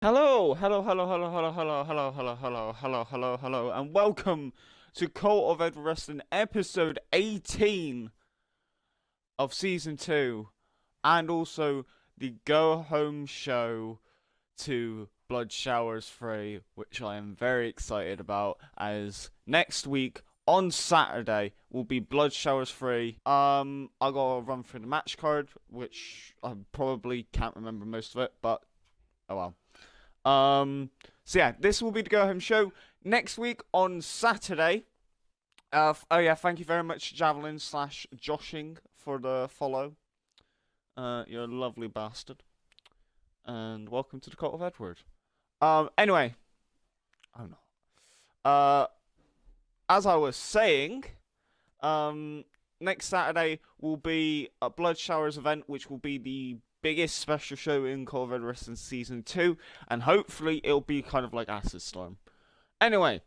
Hello, and welcome to COEW Wrestling episode 18 of season 2, and also the go home show to Blood Showers 3, which I am very excited about, as next week on Saturday will be Blood Showers 3. I gotta run through the match card, which I probably can't remember most of it, but oh well. So yeah, this will be the go home show next week on Saturday. Oh yeah, thank you very much, Javelin / Joshing, for the follow. You're a lovely bastard. And welcome to the Cult of Edward. Anyway. Oh no. As I was saying, next Saturday will be a Blood Showers event, which will be the biggest special show in COEW Wrestling Season 2, and hopefully it'll be kind of like Acid Storm. Anyway,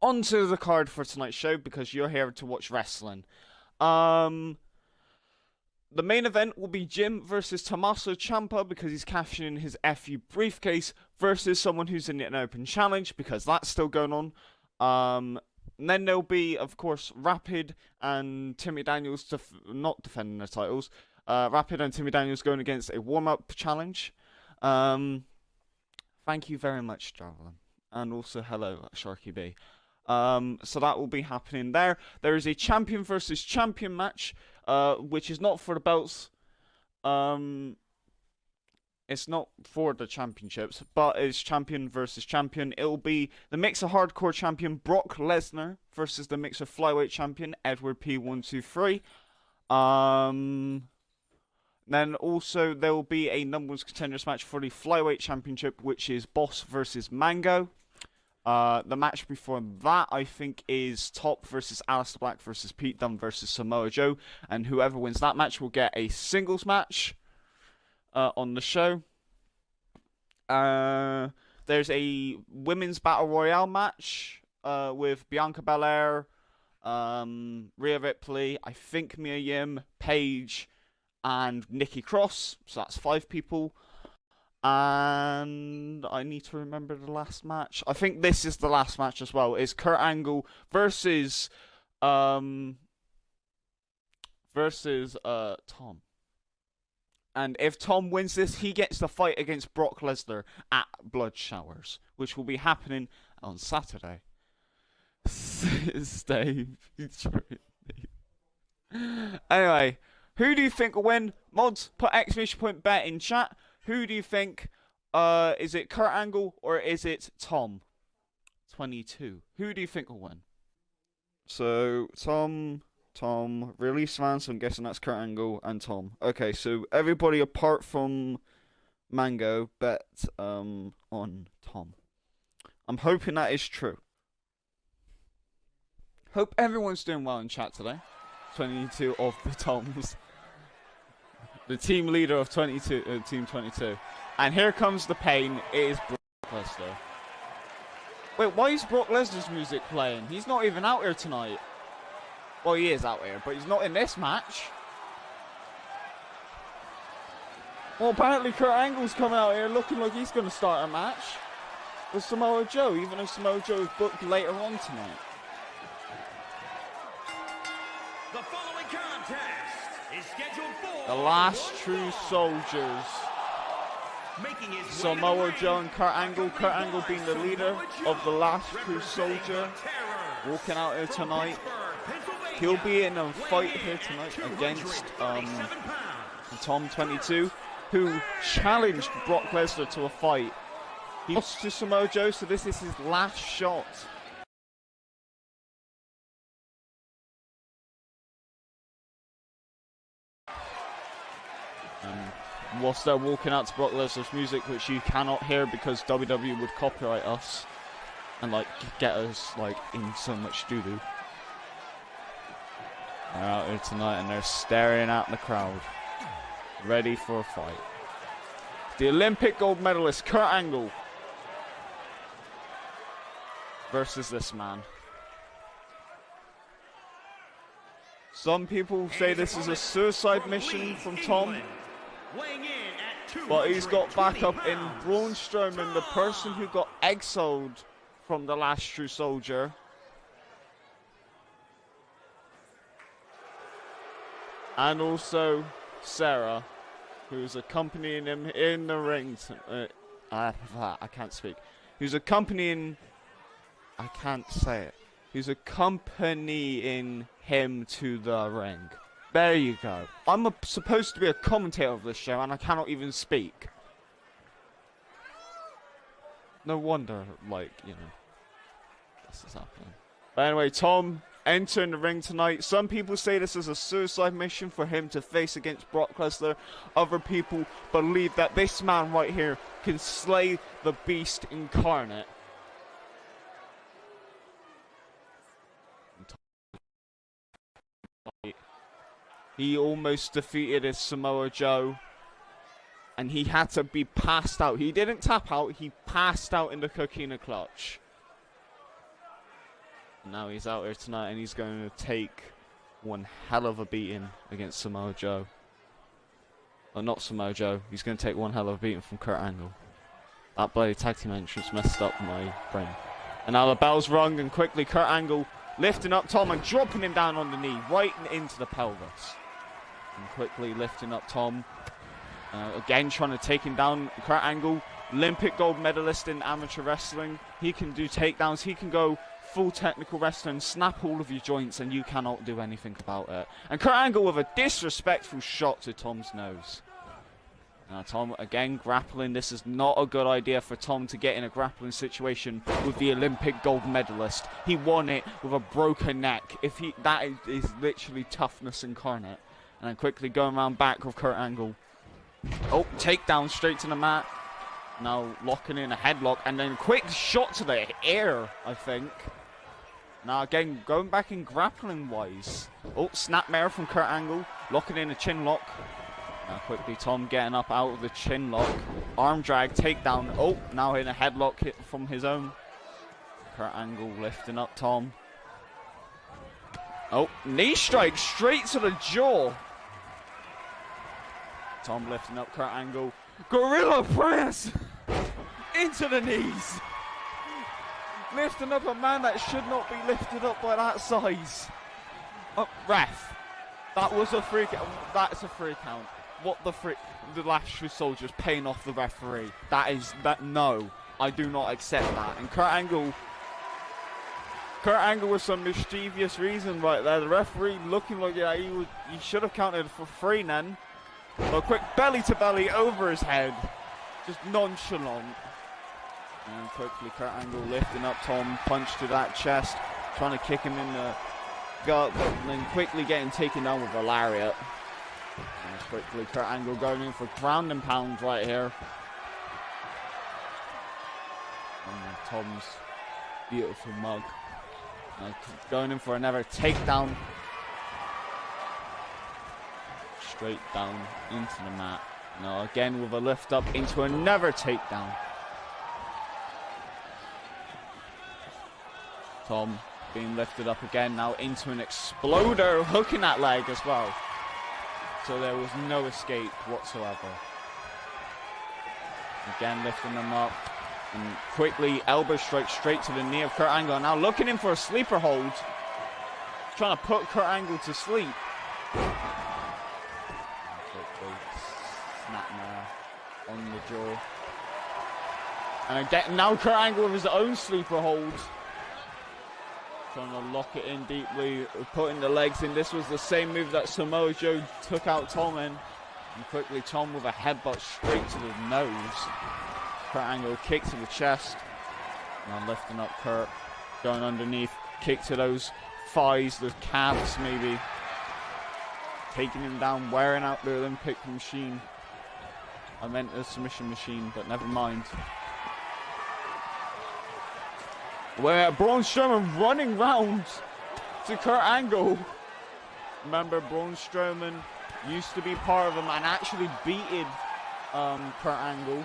on to the card for tonight's show, because you're here to watch wrestling. The main event will be Jim versus Tommaso Ciampa, because he's cashing in his FU briefcase, versus someone who's in an open challenge, because that's still going on. And then there'll be, of course, Rapid and Timmy Daniels not defending their titles. Rapid and Timmy Daniels going against a warm-up challenge. Thank you very much, Javelin. And also, hello, Sharky B. So that will be happening there. There is a champion versus champion match, which is not for the belts. It's not for the championships, but it's champion versus champion. It will be the Mixer Hardcore champion, Brock Lesnar, versus the Mixer Flyweight champion, Edward P123. Then also there will be a number one contenders match for the Flyweight Championship, which is Boss versus Mango. The match before that, I think, is Top versus Aleister Black versus Pete Dunne versus Samoa Joe. And whoever wins that match will get a singles match on the show. There's a women's battle royale match with Bianca Belair, Rhea Ripley, I think Mia Yim, Paige, and Nikki Cross. So that's 5 people. And I need to remember the last match. I think this is the last match as well. It's Kurt Angle versus Tom. And if Tom wins this, he gets the fight against Brock Lesnar at Blood Showers, which will be happening on Saturday. Steve. Anyway, who do you think will win? Mods, put !bet in chat. Who do you think? Is it Kurt Angle or is it Tom? 22. Who do you think will win? So, Tom, release man, so I'm guessing that's Kurt Angle and Tom. Okay, so everybody apart from Mango bet on Tom. I'm hoping that is true. Hope everyone's doing well in chat today. 22 of the Toms. The team leader of Team 22. And here comes the pain. It is Brock Lesnar. Wait, why is Brock Lesnar's music playing? He's not even out here tonight. Well, he is out here, but he's not in this match. Well, apparently Kurt Angle's coming out here looking like he's going to start a match with Samoa Joe, even though Samoa Joe is booked later on tonight. The following contest is scheduled for the last true soldiers. Samoa Joe and Kurt Angle. Kurt Angle being the leader of the last true soldier, walking out here tonight. He'll be in a fight here tonight against Tom 22, who challenged Brock Lesnar to a fight. He lost to Samoa Joe, so this is his last shot. Whilst they're walking out to Brock Lesnar's music, which you cannot hear because WWE would copyright us and like get us like in so much doo-doo. They're out here tonight and they're staring at the crowd, ready for a fight. The Olympic gold medalist Kurt Angle versus this man. Some people say this is a suicide mission from Tom. Weighing in at But he's got back up in Braun Strowman, the person who got exiled from the last True Soldier. And also Sarah, who's accompanying him in the ring. I can't speak. Who's accompanying... I can't say it. Who's accompanying him to the ring. There you go. I'm supposed to be a commentator of this show, and I cannot even speak. No wonder, like, you know, this is happening. But anyway, Tom entering the ring tonight. Some people say this is a suicide mission for him to face against Brock Lesnar. Other people believe that this man right here can slay the beast incarnate. He almost defeated his Samoa Joe. And he had to be passed out. He didn't tap out, he passed out in the Coquina Clutch. Now he's out here tonight and he's going to take one hell of a beating against Samoa Joe. Or not Samoa Joe, he's going to take one hell of a beating from Kurt Angle. That bloody tag team entrance messed up my brain. And now the bell's rung and quickly Kurt Angle lifting up Tom and dropping him down on the knee, right into the pelvis. And quickly lifting up Tom. Again trying to take him down. Kurt Angle, Olympic gold medalist in amateur wrestling. He can do takedowns, he can go full technical wrestling, snap all of your joints, and you cannot do anything about it. And Kurt Angle with a disrespectful shot to Tom's nose. Now Tom again grappling. This is not a good idea for Tom to get in a grappling situation with the Olympic gold medalist. He won it with a broken neck. That is literally toughness incarnate. And then quickly going around back with Kurt Angle. Oh, takedown straight to the mat. Now locking in a headlock and then quick shot to the air, I think. Now again, going back in grappling wise. Oh, snapmare from Kurt Angle. Locking in a chin lock. Now quickly Tom getting up out of the chin lock. Arm drag, takedown. Oh, now in a headlock hit from his own. Kurt Angle lifting up Tom. Oh, knee strike straight to the jaw. Tom lifting up Kurt Angle. Gorilla press! Into the knees! Lifting up a man that should not be lifted up by that size. Oh, ref. That was a free count. That's a free count. What the frick? The last True Soldiers paying off the referee. No. I do not accept that. And Kurt Angle with some mischievous reason right there. The referee looking like he should have counted for free then. A quick belly to belly over his head. Just nonchalant. And quickly Kurt Angle lifting up Tom. Punch to that chest. Trying to kick him in the gut. But then quickly getting taken down with a lariat. And quickly Kurt Angle going in for ground and pound right here. And Tom's beautiful mug. Going in for another takedown. Straight down into the mat. Now again with a lift up into another takedown. Tom being lifted up again, now into an exploder, hooking that leg as well. So there was no escape whatsoever. Again lifting them up. And quickly elbow strike straight to the knee of Kurt Angle. Now looking in for a sleeper hold. Trying to put Kurt Angle to sleep. Snapmare on the jaw. And again, now Kurt Angle with his own sleeper hold. Trying to lock it in deeply, putting the legs in. This was the same move that Samoa Joe took out Tom in. And quickly Tom with a headbutt straight to the nose. Kurt Angle kick to the chest. Now lifting up Kurt. Going underneath. Kick to those thighs, the calves maybe. Taking him down, wearing out the Olympic machine. I meant a submission machine, but never mind. Where Braun Strowman running round to Kurt Angle. Remember, Braun Strowman used to be part of him and actually beated Kurt Angle.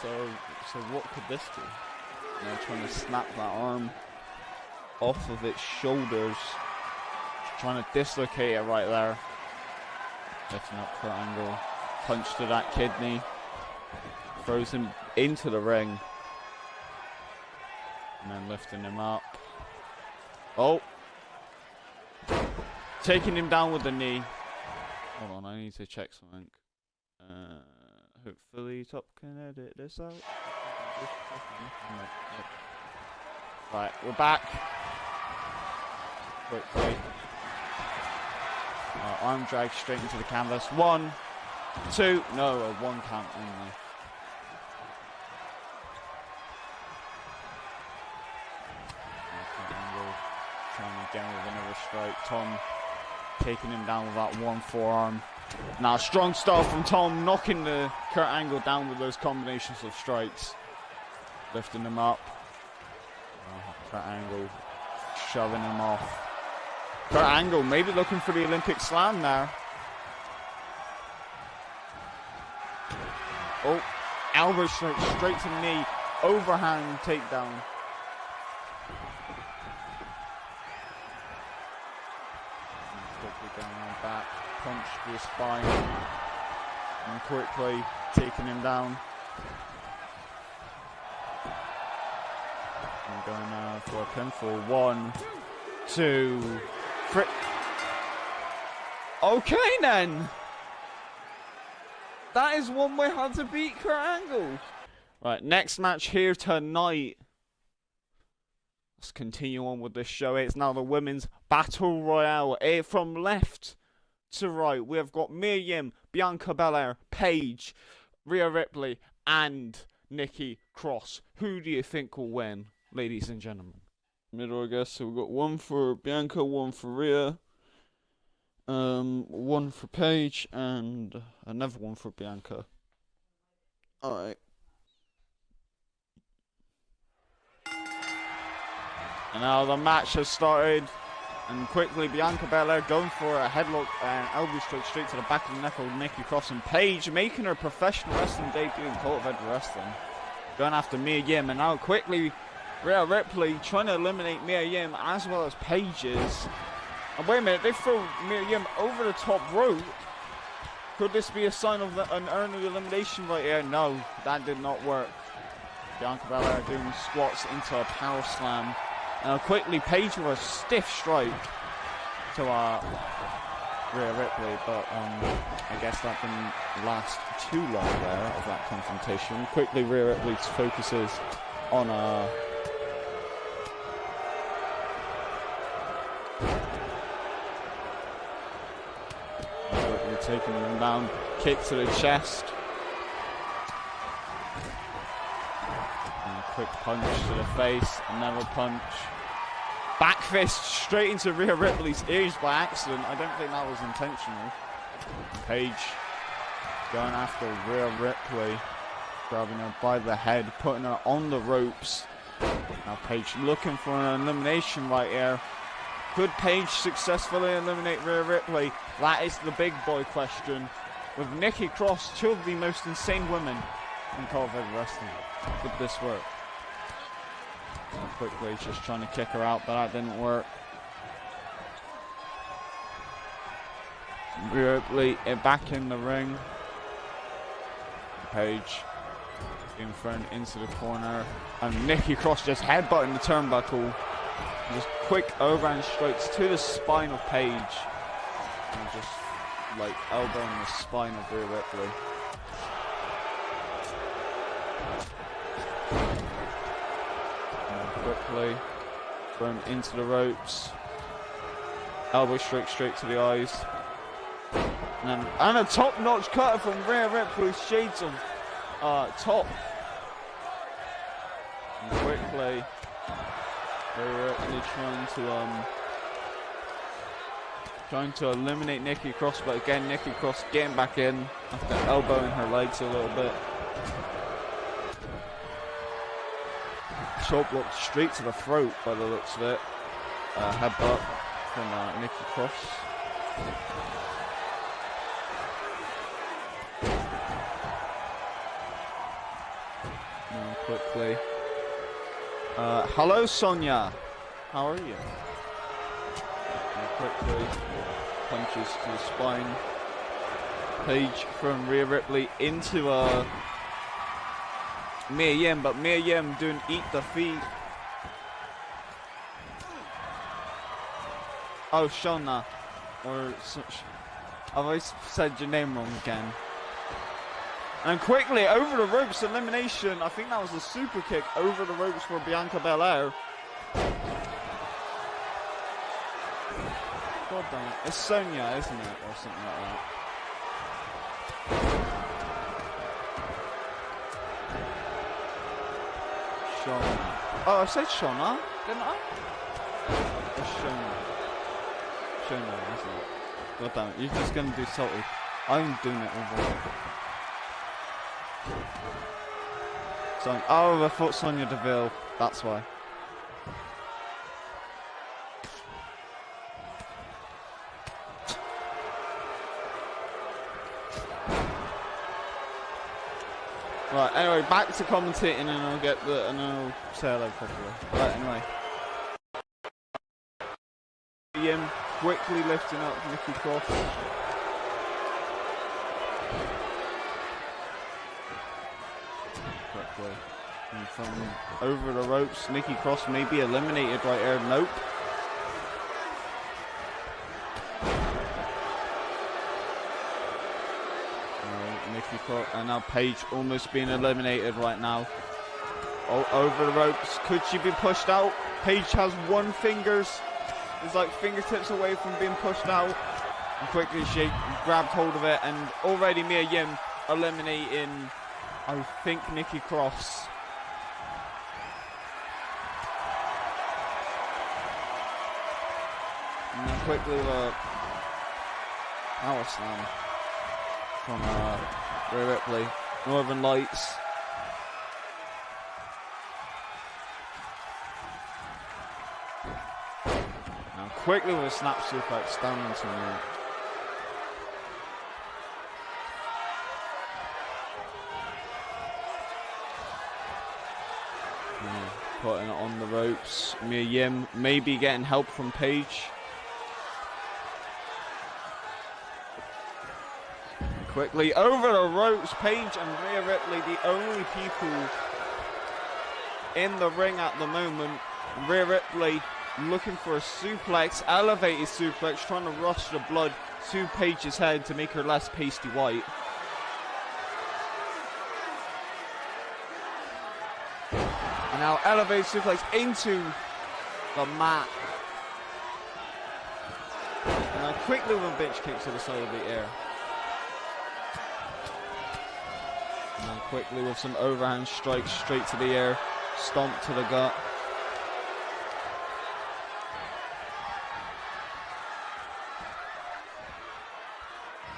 So what could this be? Now trying to snap that arm off of its shoulders. Trying to dislocate it right there. Lifting up Kurt Angle. Punch to that kidney. Throws him into the ring. And then lifting him up. Oh. Taking him down with the knee. Hold on, I need to check something. Hopefully Top can edit this out. Right, we're back. Quickly. Arm drag straight into the canvas. 1, 2, no, a 1 count only. Trying again with another strike. Tom taking him down with that 1 forearm. Now strong start from Tom, knocking the Kurt Angle down with those combinations of strikes. Lifting him up. Kurt Angle shoving him off. Kurt Angle maybe looking for the Olympic slam now. Oh, elbow strike straight to the knee. Overhand takedown. Quickly going on back. Punch to the spine. And quickly taking him down. And going now for a pinfall. 1, 2, 3. Okay then. That is one way how to beat Kurt Angle. Right, next match here tonight. Let's continue on with this show. It's now the women's battle royale. From left to right, we have got Mia Yim, Bianca Belair, Paige, Rhea Ripley, and Nikki Cross. Who do you think will win, ladies and gentlemen? Middle, I guess. So we've got 1 for Bianca, 1 for Rhea, 1 for Paige, and another 1 for Bianca. Alright. And now the match has started. And quickly, Bianca Belair going for a headlock and elbow straight to the back of the neck of Nikki Cross. And Paige making her professional wrestling debut in COEW Wrestling. Going after Mia Yim. And now quickly, Rhea Ripley trying to eliminate Mia Yim as well as Paige's. And wait a minute, they throw Mia Yim over the top rope. Could this be a sign of an early elimination right here? No, that did not work. Bianca Belair doing squats into a power slam. Now quickly, Paige with a stiff strike to Rhea Ripley, but I guess that didn't last too long there of that confrontation. Quickly, Rhea Ripley focuses on taking him down, kick to the chest. Quick punch to the face, another punch. Back fist straight into Rhea Ripley's ears by accident. I don't think that was intentional. Paige going after Rhea Ripley, grabbing her by the head, putting her on the ropes. Now Paige looking for an elimination right here. Could Paige successfully eliminate Rhea Ripley? That is the big boy question. With Nikki Cross, 2 of the most insane women in COEW Wrestling. Could this work? And quickly just trying to kick her out, but that didn't work. Rhea Ripley back in the ring. Paige being thrown into the corner. And Nikki Cross just headbutting the turnbuckle. Just quick overhand strikes to the spine of Paige. And just like elbowing the spine of Rhea Ripley. Quickly thrown into the ropes. Elbow straight to the eyes. And a top-notch cutter from Rhea Ripley, shades of top. And quickly, Rhea Ripley trying to eliminate Nikki Cross, but again Nikki Cross getting back in after elbowing her legs a little bit. Chop block straight to the throat by the looks of it. Headbutt from Nikki Cross. Now quickly. Hello Sonia. How are you? And quickly punches to the spine. Paige from Rhea Ripley into Mia Yim, but Mia Yim doing eat the feet. Oh, Shona. Or I've always said your name wrong again. And quickly over the ropes, elimination. I think that was a super kick over the ropes for Bianca Belair. God damn it. It's Sonya, isn't it? Or something like that. Shona. Oh, I said Shona, didn't I? It's Shona. Shona, isn't it? God damn it, you're just gonna do salty. I'm doing it over. So, oh, I thought Sonya Deville. That's why. Right, anyway, back to commentating and I'll get the, and I'll say hello properly. Right, anyway. Ian quickly lifting up Nikki Cross. Quickly. And from over the ropes, Nikki Cross may be eliminated right here. Nope. Nikki Cross, and now Paige almost being eliminated right now. Oh, over the ropes. Could she be pushed out? Paige has one fingers. It's like fingertips away from being pushed out. And quickly she grabbed hold of it, and already Mia Yim eliminating, I think, Nikki Cross. And then quickly power slam from Rhea Ripley. Northern Lights. Now quickly with a snap suplex down into the putting it on the ropes. Mia Yim maybe getting help from Paige. Quickly over the ropes, Paige and Rhea Ripley, the only people in the ring at the moment. Rhea Ripley looking for a suplex, elevated suplex, trying to rush the blood to Paige's head to make her less pasty white. And now elevated suplex into the mat. And now quickly with a bitch kick to the side of the air. And then quickly with some overhand strikes straight to the air. Stomp to the gut.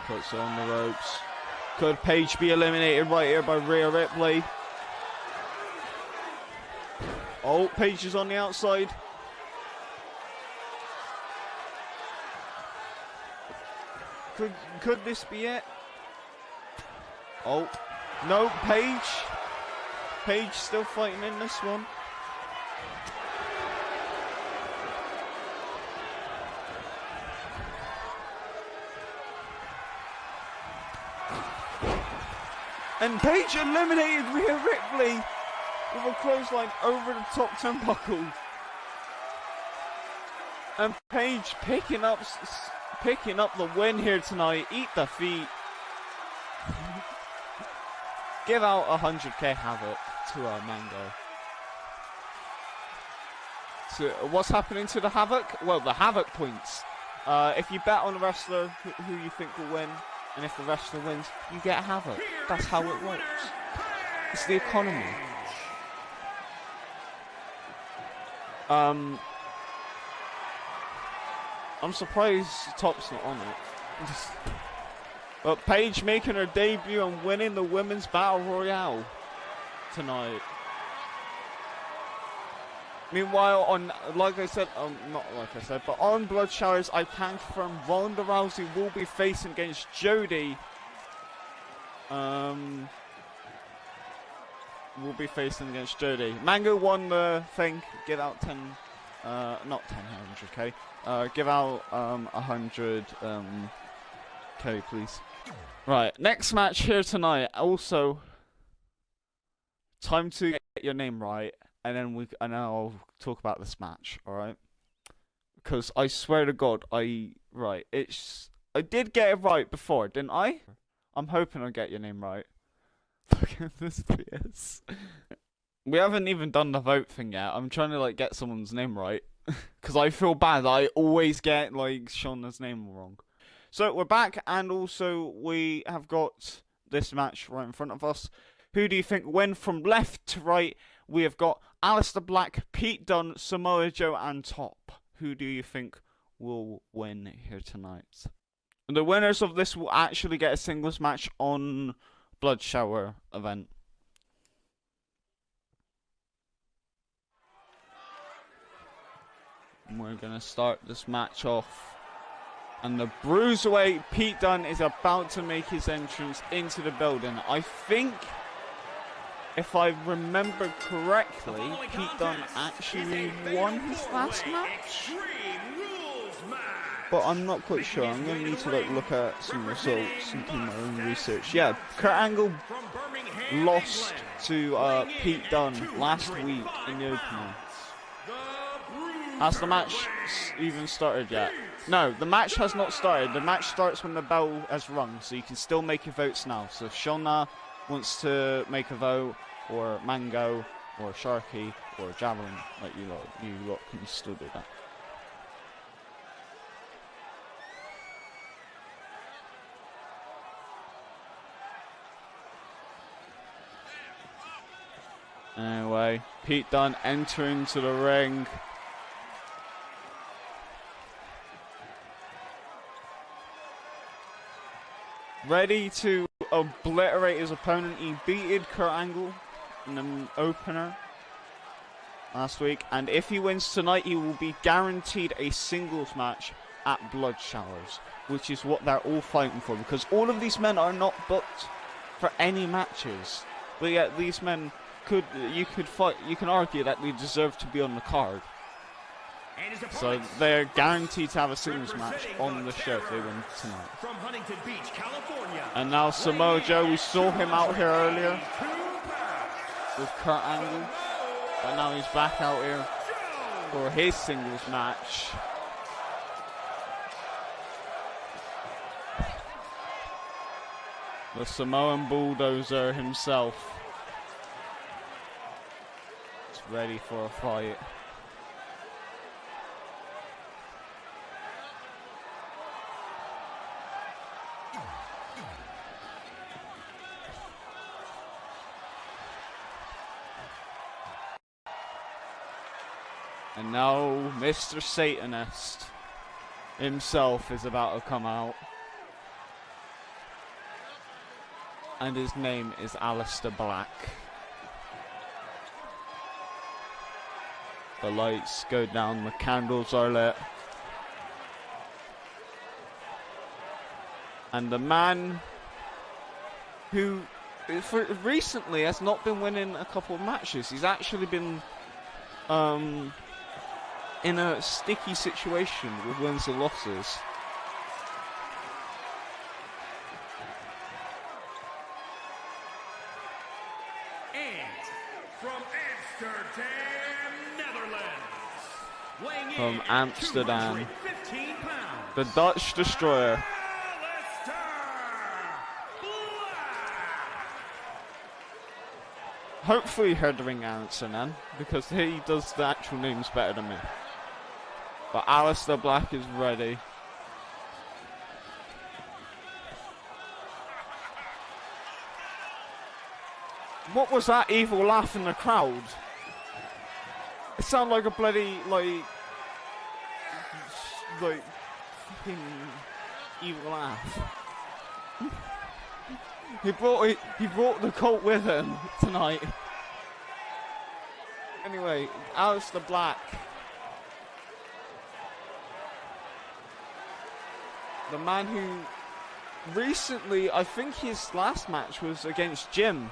Puts her on the ropes. Could Paige be eliminated right here by Rhea Ripley? Oh, Paige is on the outside. Could this be it? Oh, no, Paige. Paige still fighting in this one. And Paige eliminated Rhea Ripley with a clothesline over the top turnbuckle. And Paige picking up the win here tonight. Eat the feet. Give out 100k Havoc to Mango. So what's happening to the Havoc? Well, the Havoc points. If you bet on a wrestler who you think will win, and if the wrestler wins, you get Havoc. That's how it works. It's the economy. I'm surprised Top's not on it. But Paige making her debut and winning the Women's Battle Royale tonight. Meanwhile, not like I said, but on Blood Showers, I can confirm Ronda Rousey will be facing against Jodie. Will be facing against Jodie. Mango won the thing. Give out 10, not 100k. Give out 100k, please. Right, next match here tonight. Also, time to get your name right, and then I'll talk about this match. All right? Because I swear to God, I did get it right before, didn't I? I'm hoping I get your name right. Look at this PS. We haven't even done the vote thing yet. I'm trying to like get someone's name right. Because I feel bad. I always get like Shauna's name wrong. So we're back, and also we have got this match right in front of us. Who do you think win from left to right? We have got Aleister Black, Pete Dunne, Samoa Joe, and Top. Who do you think will win here tonight? The winners of this will actually get a singles match on Blood Shower event. And we're going to start this match off. And the Bruiserweight Pete Dunne is about to make his entrance into the building. I think, if I remember correctly, Pete Dunne actually won his last match. But I'm not quite sure. I'm going to need to look at some results and do my own research. Yeah, Kurt Angle lost to Pete Dunne last week in the opener. Has the match even started yet? No, the match has not started. The match starts when the bell has rung, so you can still make your votes now. So if Shauna wants to make a vote, or Mango, or Sharky, or Javelin, like you lot can still do that. Anyway, Pete Dunne entering to the ring. Ready to obliterate his opponent. He beated Kurt Angle in the opener last week, and if he wins tonight, he will be guaranteed a singles match at Blood Showers, which is what they're all fighting for, because all of these men are not booked for any matches, but yet these men you can argue that they deserve to be on the card. So they're guaranteed to have a singles match on the show if they win tonight. From Huntington Beach, California. And now Samoa Joe, we saw him out here earlier with Kurt Angle, but now he's back out here for his singles match. The Samoan Bulldozer himself is ready for a fight. And now Mr. Satanist himself is about to come out. And his name is Aleister Black. The lights go down, the candles are lit. And the man who recently has not been winning a couple of matches. He's actually been in a sticky situation with wins and losses. And from Amsterdam, Netherlands, weighing in From at Amsterdam, 215 pounds, the Dutch Destroyer. Aleister Black. Hopefully you heard the ring announcer then, because he does the actual names better than me. But Aleister Black is ready. What was that evil laugh in the crowd? It sounded like a bloody, like fucking evil laugh. He brought the cult with him tonight. Anyway, Aleister Black. The man who recently, I think his last match was against Jim.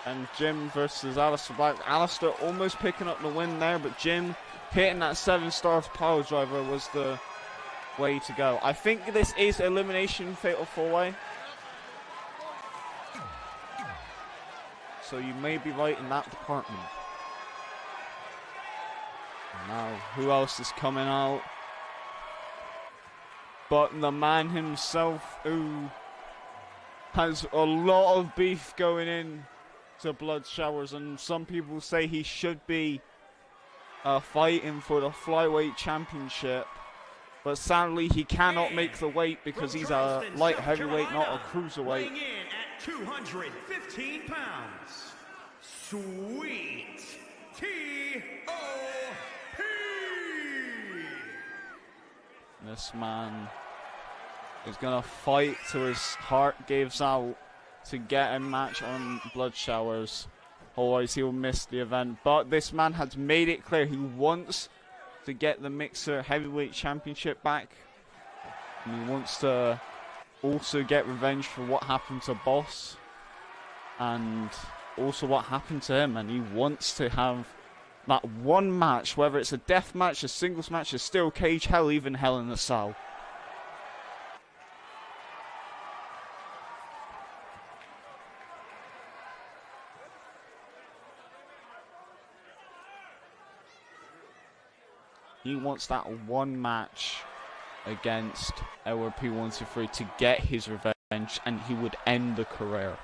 And Jim versus Aleister Black. Aleister almost picking up the win there, but Jim hitting that 7-star power driver was the way to go. I think this is elimination fatal 4-way. So you may be right in that department. Now, who else is coming out? But the man himself, who has a lot of beef going in to Blood Showers, and some people say he should be fighting for the flyweight championship. But sadly, he cannot make the weight because he's a light heavyweight, not a cruiserweight. Weighing in at 215 pounds, Sweet T.O.P. This man is gonna fight till his heart gives out to get a match on Blood Showers. Otherwise, he'll miss the event. But this man has made it clear he wants to get the Mixer Heavyweight Championship back. And he wants to also get revenge for what happened to Boss. And also what happened to him. And he wants to have that one match, whether it's a death match, a singles match, a steel cage, hell, even Hell in a Cell. He wants that one match against LRP 123 to get his revenge, and he would end the career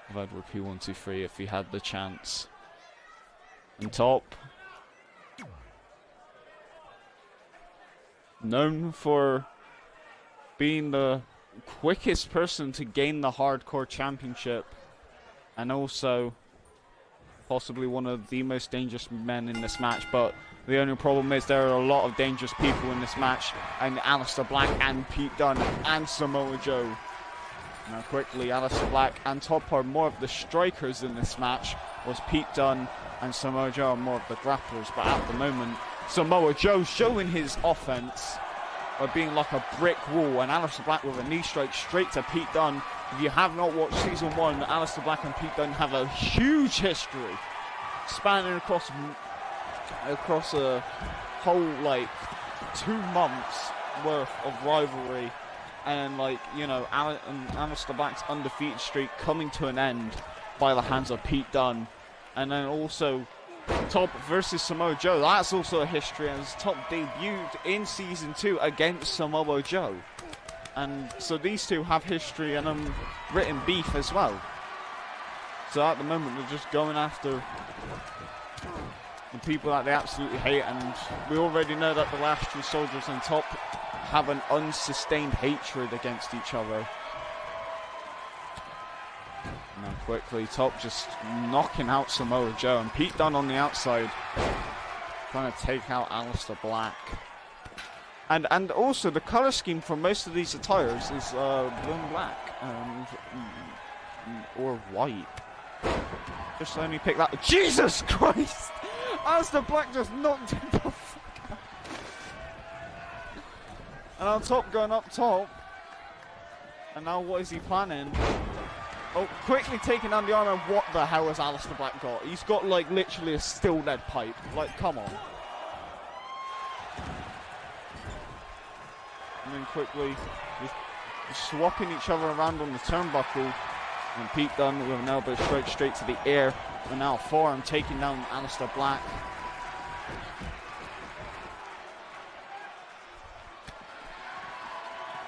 of LRP 123 if he had the chance. And top, known for being the quickest person to gain the Hardcore Championship, and also possibly one of the most dangerous men in this match. But the only problem is there are a lot of dangerous people in this match, and Aleister Black and Pete Dunne and Samoa Joe. Now quickly, Aleister Black and Top are more of the strikers in this match, was Pete Dunne and Samoa Joe are more of the grapplers. But at the moment, Samoa Joe showing his offense by being like a brick wall, and Aleister Black with a knee strike straight to Pete Dunne. If you have not watched Season 1, Aleister Black and Pete Dunne have a huge history spanning across a whole, like, 2 months worth of rivalry. And, like, you know, Aleister Black's undefeated streak coming to an end by the hands of Pete Dunne. And then also Top versus Samoa Joe. That's also a history, as Top debuted in Season 2 against Samoa Joe. And so these two have history and written beef as well. So at the moment they're just going after the people that they absolutely hate, and we already know that the last two soldiers and Top have an unsustained hatred against each other. Now quickly, Top just knocking out Samoa Joe, and Pete Dunne on the outside trying to take out Aleister Black. And also the color scheme for most of these attires is blue and black or white. Just let me pick that. Jesus Christ! Aleister Black just knocked him the fuck out. And on Top going up top. And now what is he planning? Oh, quickly taking down the armor. What the hell has Aleister Black got? He's got like literally a steel lead pipe. Like, come on. And then quickly just swapping each other around on the turnbuckle. And Pete Dunne with an elbow straight to the air. And now forearm taking down Aleister Black.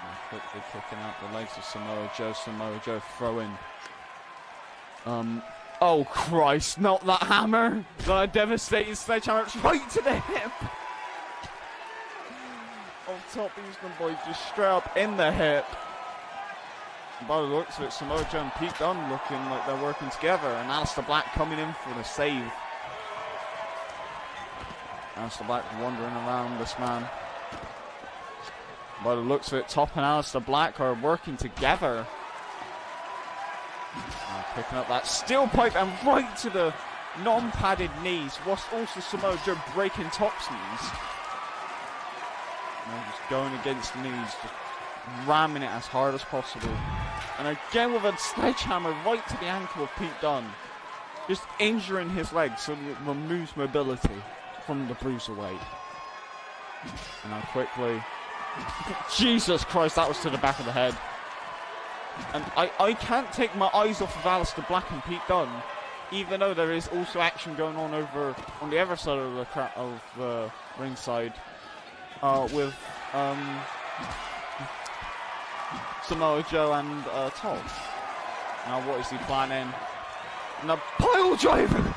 And quickly kicking out the legs of Samoa Joe. Samoa Joe throwing. Oh Christ, not that hammer! The devastating sledgehammer right to the hip! Off Top, Eastern Boy just straight up in the hip. By the looks of it, Samoa Joe and Pete Dunne looking like they're working together, and Aleister Black coming in for the save. Aleister Black wandering around this man. By the looks of it, Top and Aleister Black are working together. Now picking up that steel pipe and right to the non-padded knees, whilst also Samoa Joe breaking Top's knees. Now just going against the knees, just ramming it as hard as possible. And again with a sledgehammer right to the ankle of Pete Dunne. Just injuring his legs so it removes mobility from the bruiserweight. And now quickly. Jesus Christ, that was to the back of the head. And I can't take my eyes off of Aleister Black and Pete Dunne, even though there is also action going on over on the other side of the ringside with Samoa Joe and Top. Now what is he planning? And a pile driver!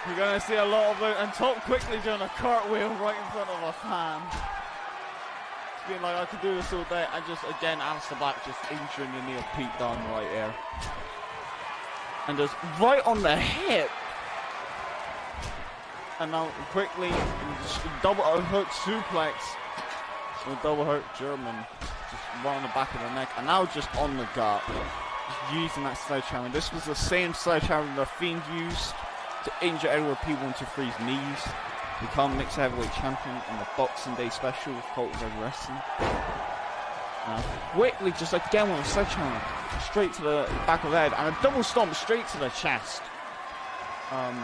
You're going to see a lot of it, and Top quickly doing a cartwheel right in front of a fan. It's being like, I could do this all day, and just, again, Aleister Black just injuring the knee of Pete Dunne right here. And just right on the hip. And now, quickly, double hook suplex. With double hook German. Just right on the back of the neck, and now just on the gut. Just using that sledgehammer. This was the same sledgehammer the Fiend used to injure Edward P123's knees, become mixed heavyweight champion on the Boxing Day special with COEW Wrestling. Quickly, just again with a sledgehammer, straight to the back of the head, and a double stomp straight to the chest of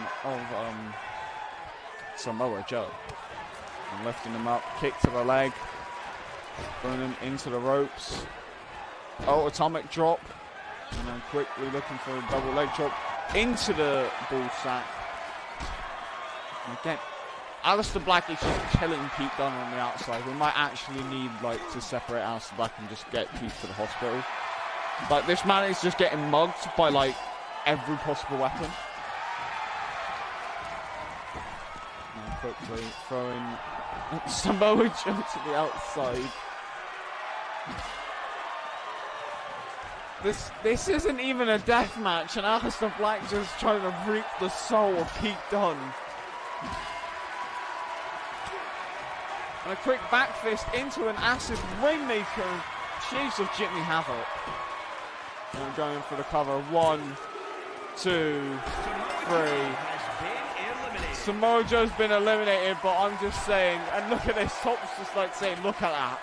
Samoa Joe. And lifting him up, kick to the leg, throwing him into the ropes. Oh, atomic drop, and then quickly looking for a double leg drop into the ball sack. And again, Aleister Black is just killing Pete Dunne on the outside. We might actually need to separate Aleister Black and just get Pete to the hospital. But this man is just getting mugged by every possible weapon. And quickly throwing Samoa Joe to the outside. This isn't even a death match, and Aleister Black just trying to reap the soul of Pete Dunne. And a quick back fist into an acid rainmaker. Chase of Jimmy Havoc. And going for the cover. 1, 2, 3. Samoa Joe's been eliminated, but I'm just saying, and look at this, Top's just saying, look at that.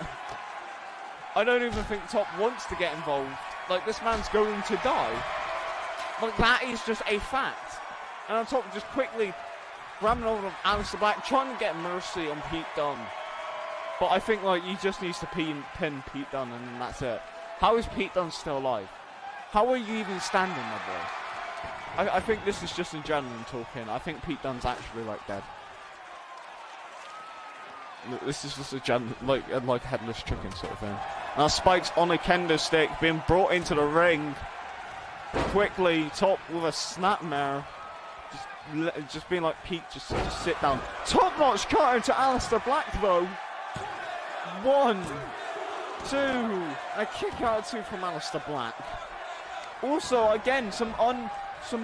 I don't even think Top wants to get involved. This man's going to die. That is just a fact. And on Top just quickly grabbing hold of Aleister Black, trying to get mercy on Pete Dunne. But I think he just needs to pin Pete Dunne, and then that's it. How is Pete Dunne still alive? How are you even standing, my boy? I think this is just adrenaline talking. I think Pete Dunne's actually dead. This is just a like headless chicken sort of thing. Now Spike's on a kendo stick, being brought into the ring. Quickly, Top with a snapmare. Just being like, Pete, just sit down. Top-notch counter to Aleister Black though. 1, 2, a kick out 2 from Aleister Black. Also, again, some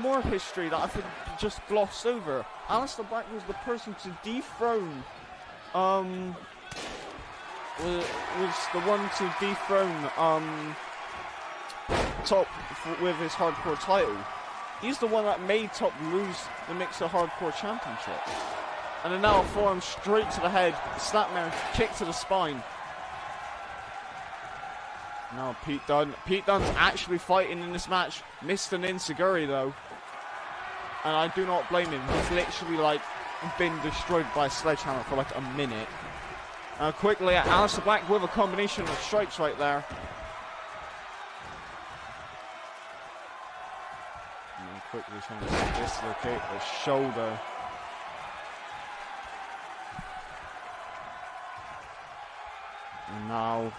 more history that I think just glossed over. Aleister Black was the person to dethrone was the one to dethrone Top with his hardcore title. He's the one that made Top lose the Mixer Hardcore Championship. And then now a forearm straight to the head, snapmare, kick to the spine. Now Pete Dunne. Pete Dunne's actually fighting in this match. Missed an enziguri though. And I do not blame him. He's literally been destroyed by a sledgehammer for a minute. Now quickly, Aleister Black with a combination of strikes right there. And quickly trying to dislocate the shoulder. And now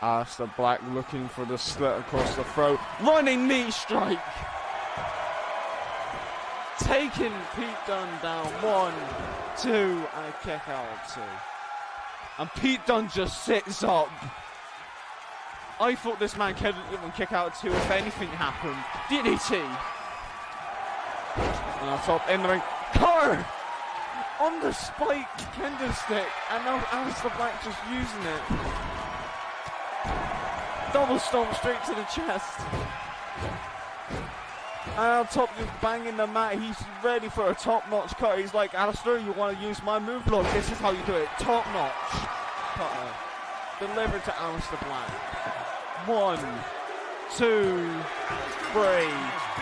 Aleister Black looking for the slit across the throat. Running knee strike! Taking Pete Dunne down. 1, 2, and a kick out 2. And Pete Dunne just sits up. I thought this man couldn't even kick out 2 if anything happened. DDT. And on Top in the ring. Cutter! On the spike kendo stick. And now Aleister Black just using it. Double stomp straight to the chest. And on Top just banging the mat. He's ready for a top-notch cut. He's like, Aleister, you want to use my move? Look, this is how you do it. Top-notch cutter. Delivered to Aleister Black. 1, 2, 3.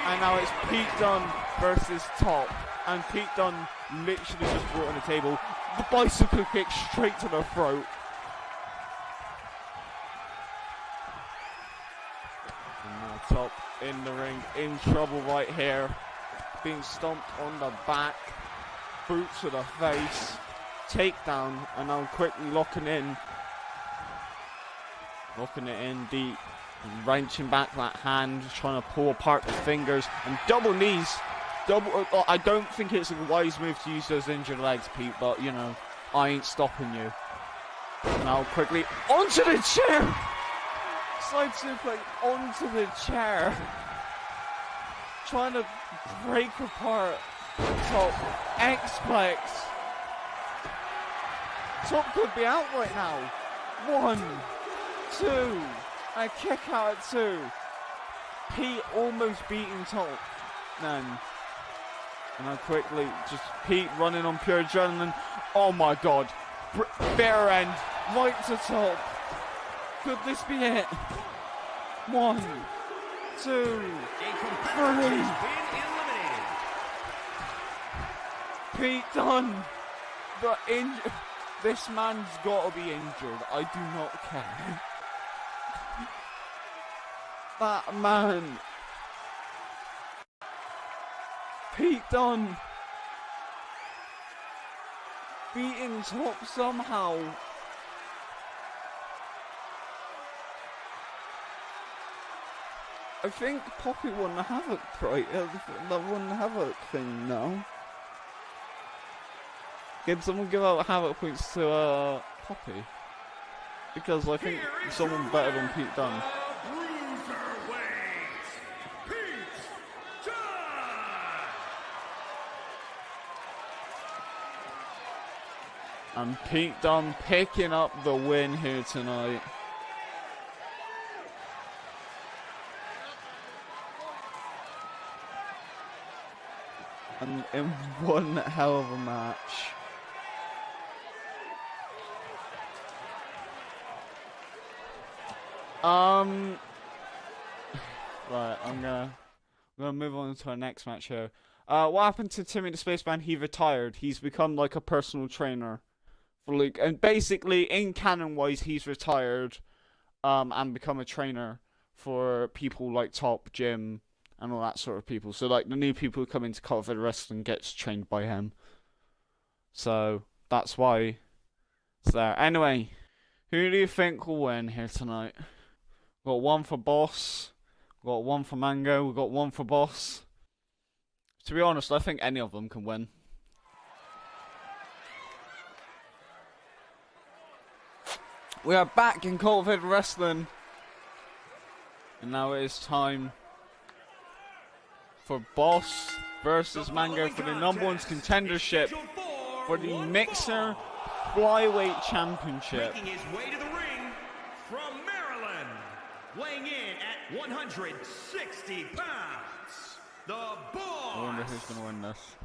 And now it's Pete Dunne versus Top. And Pete Dunne literally just brought on the table. the bicycle kick straight to the throat. And now Top in the ring, in trouble right here. Being stomped on the back, boot to the face, takedown, and now quickly locking it in deep, wrenching back that hand, trying to pull apart the fingers, and double knees. I don't think it's a wise move to use those injured legs, Pete, but you know, I ain't stopping you. Now quickly onto the chair, side suplex onto the chair, trying to break apart Top. X-Plex. Top could be out right now. 1, 2, a kick out at 2. Pete almost beating Top then. And then quickly, just Pete running on pure adrenaline. Oh my god. Bare end, right to Top. Could this be it? 1, 2, 3. Pete done. But this man's got to be injured. I do not care. That man. Pete Dunne beating Top somehow. I think Poppy won the Havoc, right? They won the Havoc thing now. Can someone give out Havoc points to Poppy? Because I think someone better than Pete Dunne. And Pete Dunne picking up the win here tonight. And in one hell of a match. Right, I'm gonna move on to our next match here. What happened to Timmy the Spaceman? He retired. He's become like a personal trainer for Luke, and basically, in canon wise, he's retired, and become a trainer for people like Top, Jim, and all that sort of people. So like the new people who come into COEW Wrestling gets trained by him. So that's why it's there. Anyway, who do you think will win here tonight? Got one for Boss. Got one for Mango. We got one for Boss. To be honest, I think any of them can win. We are back in COEW Wrestling. And now it is time for Boss versus Mango for the #1 contendership for the Mixer Flyweight Championship. Making his way to the ring from Maryland, weighing in at 160 pounds, the Boss. I wonder who's going to win this.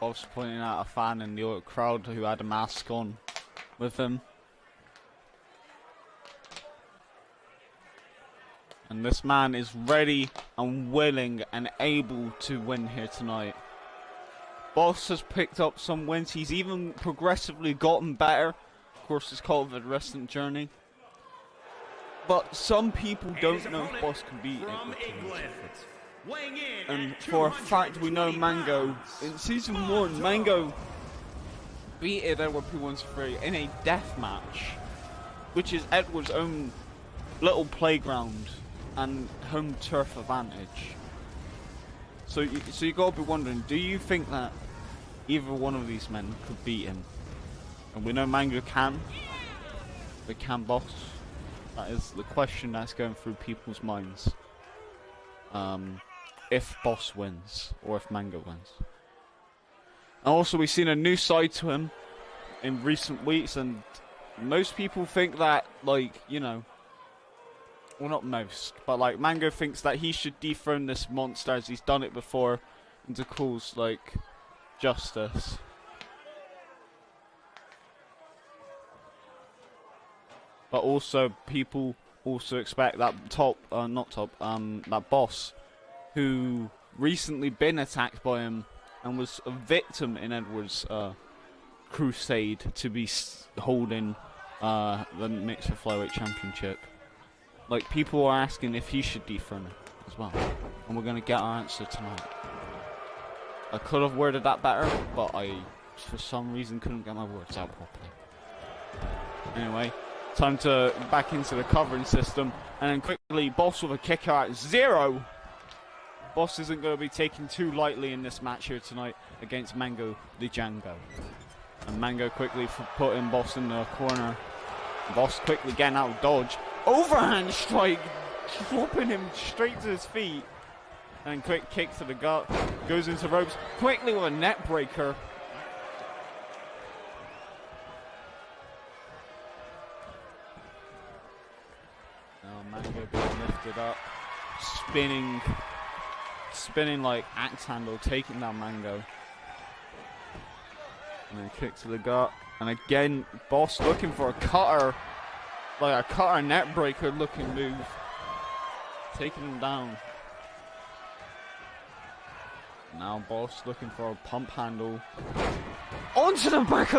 Bob's pointing out a fan in the crowd who had a mask on with him. And this man is ready and willing and able to win here tonight. Boss has picked up some wins. He's even progressively gotten better. Of course, his COEW Wrestling journey. But some people don't know if Boss can beat it. And for a fact, we know Mango, in Season 1, Mango beat Edward P123 in a death match, which is Edward's own little playground and home turf advantage. So you gotta be wondering, do you think that either one of these men could beat him? And we know Mango can, but can Boss? That is the question that's going through people's minds. If Boss wins, or if Mango wins. And also, we've seen a new side to him in recent weeks, and most people think that, like, you know, well, not most, but like Mango thinks that he should dethrone this monster as he's done it before, and to cause like justice. But also, people also expect that that boss, who recently been attacked by him and was a victim in Edward's crusade, to be holding the Mixed Flyweight Championship. Like, people are asking if he should dethrone it as well, and we're gonna get our answer tonight. I could have worded that better, but I, for some reason, couldn't get my words out properly. Anyway, time to back into the covering system, and then quickly, Boss with a kick out at 0. Boss isn't going to be taken too lightly in this match here tonight against Mango the Django. And Mango quickly putting Boss in the corner. Boss quickly getting out of dodge. Overhand strike, dropping him straight to his feet. And quick kick to the gut. Goes into ropes quickly with a net breaker. Now Mango being lifted up. Spinning like axe handle, taking down Mango. And then kick to the gut. And again, Boss looking for a cutter. Like a cutter net breaker looking move. Taking him down. Now Boss looking for a pump handle. Onto the back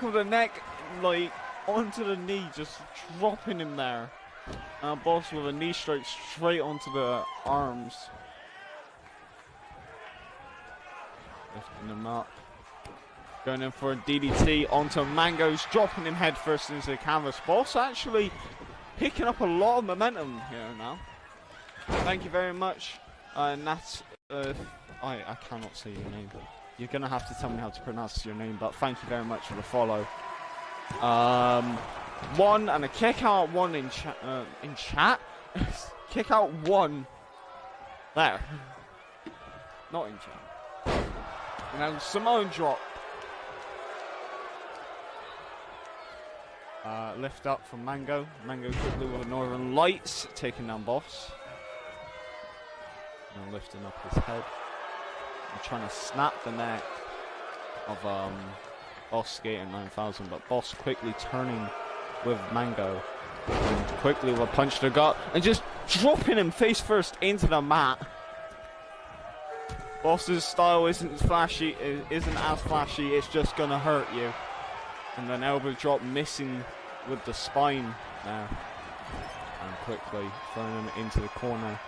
of the neck, like onto the knee, just dropping him there. Now Boss with a knee strike straight onto the arms. Lifting him up. Going in for a DDT onto Mango's, dropping him head first into the canvas. Boss actually picking up a lot of momentum here now. Thank you very much. And that's, I cannot say your name. You're going to have to tell me how to pronounce your name, but thank you very much for the follow. 1 and a kick out 1 in chat. Kick out 1 there. Not in chat. And then Samoan drop. Lift up from Mango. Mango quickly with Northern Lights, taking down Boss. And lifting up his head. And trying to snap the neck of Boss skating 9000, but Boss quickly turning with Mango. And quickly with a punch to the gut. And just dropping him face first into the mat. Boss's style isn't as flashy, it's just gonna hurt you. And then elbow drop missing with the spine there. And quickly throwing him into the corner.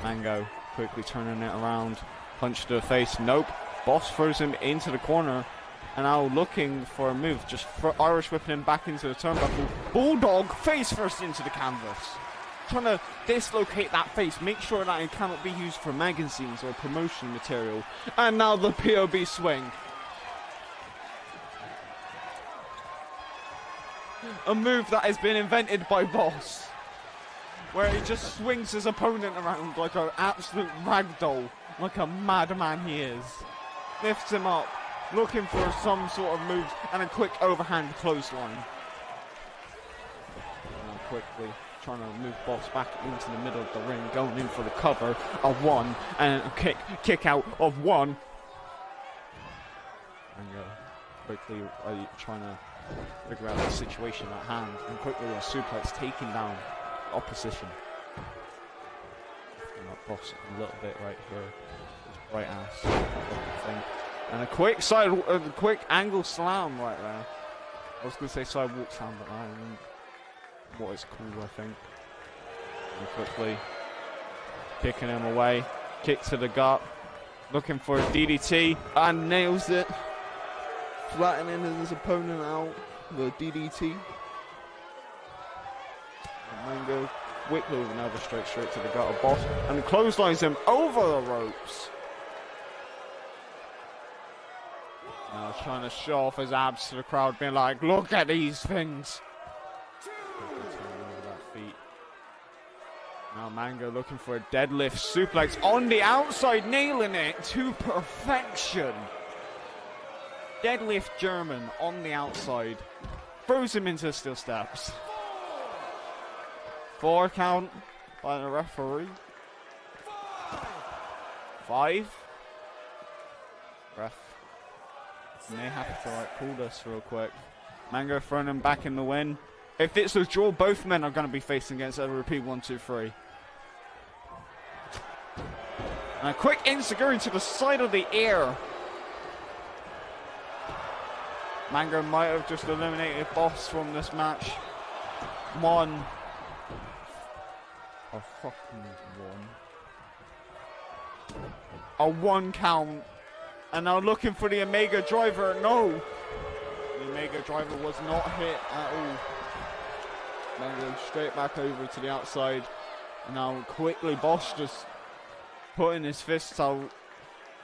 Mango quickly turning it around. Punch to the face. Nope. Boss throws him into the corner. And now looking for a move. Just Irish whipping him back into the turnbuckle. Bulldog face first into the canvas. Trying to dislocate that face. Make sure that it cannot be used for magazines or promotion material. And now the POB swing. A move that has been invented by Boss, where he just swings his opponent around like an absolute ragdoll, like a madman he is. Lifts him up, looking for some sort of moves, and a quick overhand clothesline. And quickly trying to move Boss back into the middle of the ring, going in for the cover of 1, and a kick out of 1. And quickly trying to figure out the situation at hand, and quickly a suplex taking down the opposition. Lifting up Boss a little bit right here, his right ass, thing. And a quick angle slam right there. I was gonna say sidewalk slam, but I don't know what it's called, I think. And quickly kicking him away, kick to the gut, looking for a DDT, and nails it. Flattening his opponent out with a DDT. And Mango quickly with another straight to the gut of Boss, and clotheslines him over the ropes. Now trying to show off his abs to the crowd, being like, look at these things. Over that feet. Now Mango looking for a deadlift suplex on the outside, nailing it to perfection. Deadlift German on the outside. Throws him into steel steps. 4 count by the referee. 5. Ref may have to call this real quick. Mango throwing him back in the win. If it's a draw, both men are going to be facing against a repeat 1, 2, 3. And a quick insecurity to the side of the ear. Mango might have just eliminated Boss from this match. 1. A fucking 1. A 1 count. And now looking for the Omega Driver. No! The Omega Driver was not hit at all. Mango straight back over to the outside. And now quickly Bosch just putting his fists out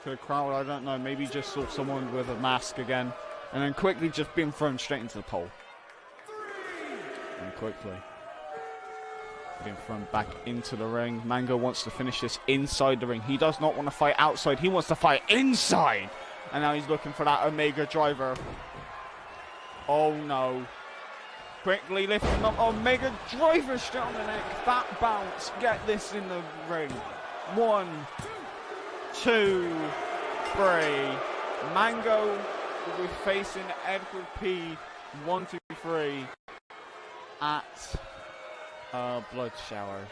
to the crowd. I don't know, maybe just saw someone with a mask again. And then quickly just being thrown straight into the pole. And quickly being thrown back into the ring. Mango wants to finish this inside the ring. He does not want to fight outside. He wants to fight inside. And now he's looking for that Omega Driver. Oh no. Quickly lifting up Omega Driver straight on the neck. That bounce. Get this in the ring. 1, 2, 3. Mango will be facing Edward P. 1, 2, 3 at Blood Showers.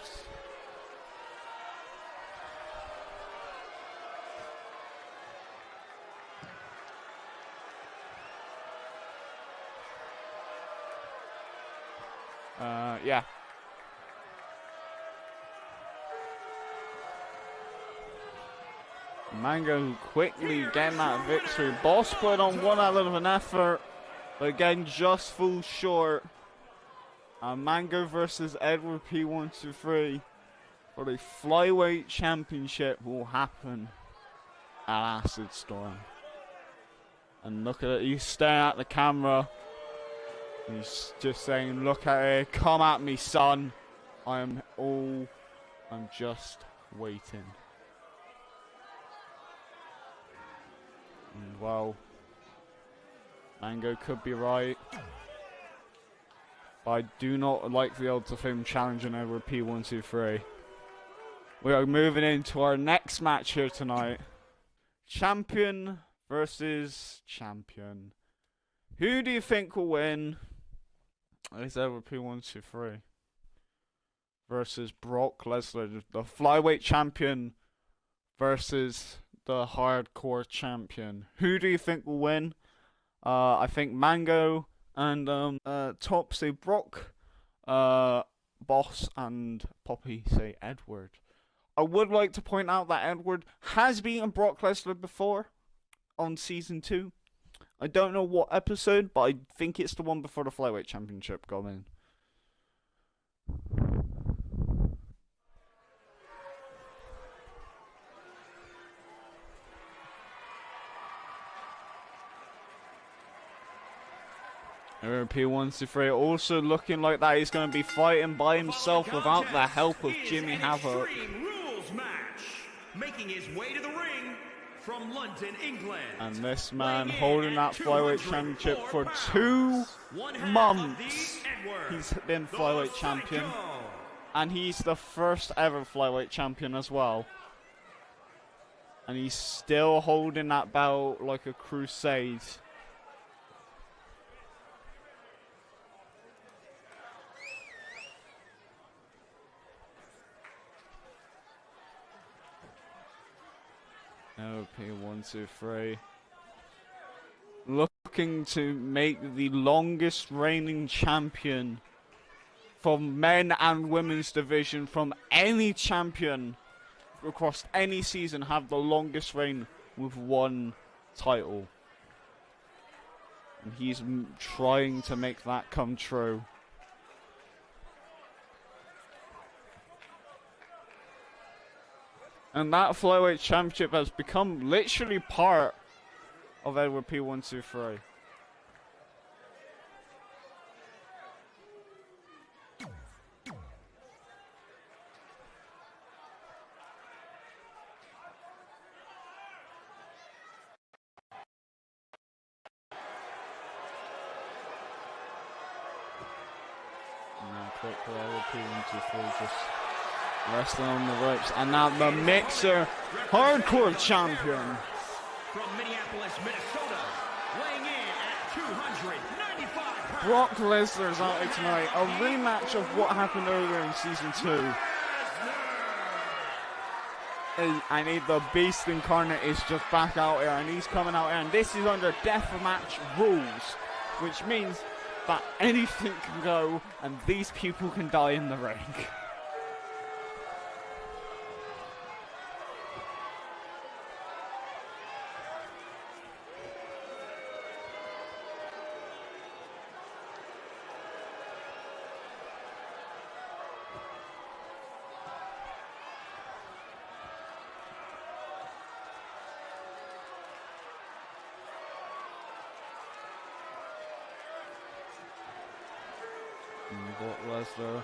Yeah. Mango quickly getting that victory. Boss put on one hell of an effort, but again just falls short. Mango versus Edward P. 1, 2, 3 for the Flyweight Championship will happen at Acid Storm. And look at it, he's staring at the camera. He's just saying, look at it, come at me, son. I'm just waiting. And well, Mango could be right. But I do not like the odds of him challenging over P1, 2, 3. We are moving into our next match here tonight. Champion versus champion. Who do you think will win? It's over P1, 2, 3. Versus Brock Lesnar, the flyweight champion versus the hardcore champion. Who do you think will win? I think Mango and Top say Brock, Boss and Poppy say Edward. I would like to point out that Edward has beaten Brock Lesnar before on season 2. I don't know what episode, but I think it's the one before the Flyweight Championship got in. P1, 2, 3 also looking like that he's going to be fighting by himself without the help of Jimmy Havoc. Rules match, making his way to the ring from London, England. And this man holding that flyweight championship for 2 months. He's been flyweight champion. And he's the first ever flyweight champion as well. And he's still holding that belt like a crusade. P1, 2, 3. Looking to make the longest reigning champion from men and women's division from any champion across any season have the longest reign with 1 title. And he's trying to make that come true. And that flyweight championship has become literally part of Edward P1, 2, 3. quickly. LP 1, 2, 3 just resting on the ropes. And now the Mixer Hardcore Champion. From Minneapolis, Minnesota, weighing in at 295 pounds. Brock Lesnar's out here tonight. A rematch of what happened earlier in Season 2. I need the Beast Incarnate is just back out here, and he's coming out here, and this is under deathmatch rules, which means that anything can go, and these people can die in the ring. Brock Lesnar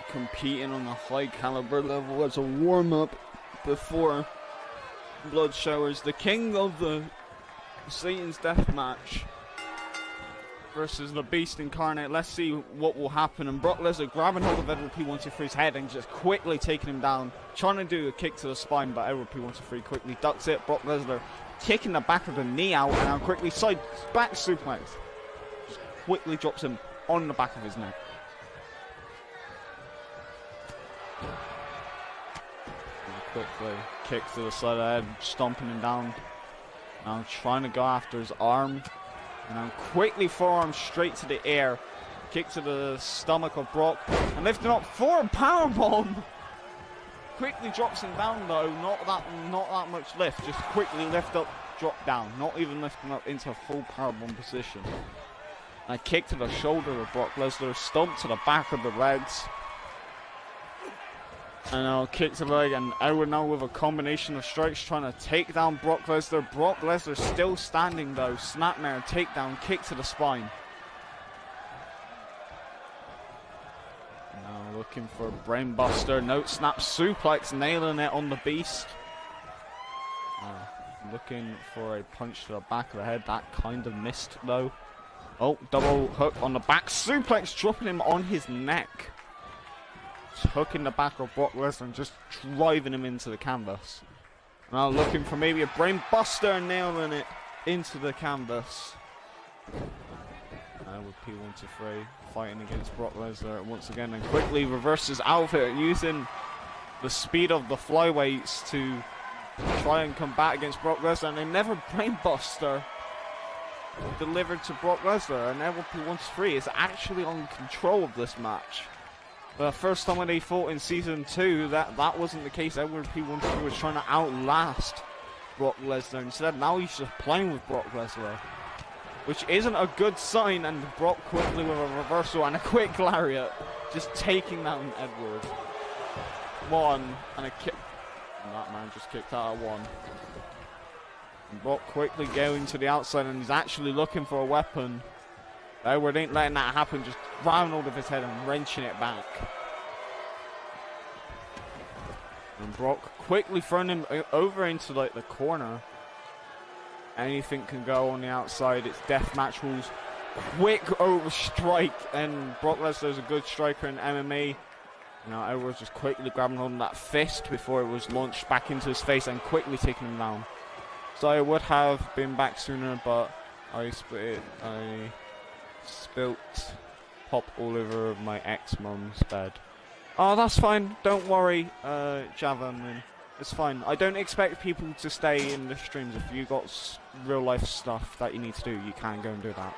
competing on a high caliber level as a warm-up before Blood Showers. The king of the Satan's Death match versus the Beast Incarnate. Let's see what will happen. And Brock Lesnar grabbing hold of Edward P123's head and just quickly taking him down, trying to do a kick to the spine, but Edward P123 quickly ducks it. Brock Lesnar kicking the back of the knee out, and now quickly side back suplex. Just quickly drops him on the back of his neck. And quickly kicks to the side of the head, stomping him down. Now trying to go after his arm. And now quickly forearm straight to the air. Kick to the stomach of Brock. And lifting up for a powerbomb. Quickly drops him down though. Not that much lift. Just quickly lift up, drop down. Not even lifting up into a full powerbomb position. A kick to the shoulder of Brock Lesnar, stomp to the back of the legs. And now a kick to the leg, and Edward now with a combination of strikes trying to take down Brock Lesnar. Brock Lesnar still standing though. Snapmare, takedown, kick to the spine. Now looking for a brainbuster, note snap suplex, nailing it on the Beast. Looking for a punch to the back of the head, that kind of missed though. Oh, double hook on the back suplex, dropping him on his neck. Just hooking the back of Brock Lesnar and just driving him into the canvas. Now looking for maybe a brain buster and nailing it into the canvas. With P123 fighting against Brock Lesnar once again, and quickly reverses outfit using the speed of the flyweights to try and combat against Brock Lesnar, and they never brain buster delivered to Brock Lesnar, and Edward P123 is actually on control of this match. The first time when they fought in Season 2, that wasn't the case. Edward P123 was trying to outlast Brock Lesnar. Instead, now he's just playing with Brock Lesnar, which isn't a good sign, and Brock quickly with a reversal and a quick lariat, just taking down Edward. One, and a kick. And that man just kicked out at one. And Brock quickly going to the outside, and he's actually looking for a weapon. Edward ain't letting that happen, just grabbing hold of his head and wrenching it back. And Brock quickly throwing him over into like the corner. Anything can go on the outside. It's deathmatch rules. Quick over strike, and Brock Lesnar's a good striker in MMA. Now Edward's just quickly grabbing hold of that fist before it was launched back into his face and quickly taking him down. So I would have been back sooner, but I spilt pop all over my ex-mum's bed. Oh, that's fine. Don't worry, Javan. It's fine. I don't expect people to stay in the streams. If you got real-life stuff that you need to do, you can go and do that.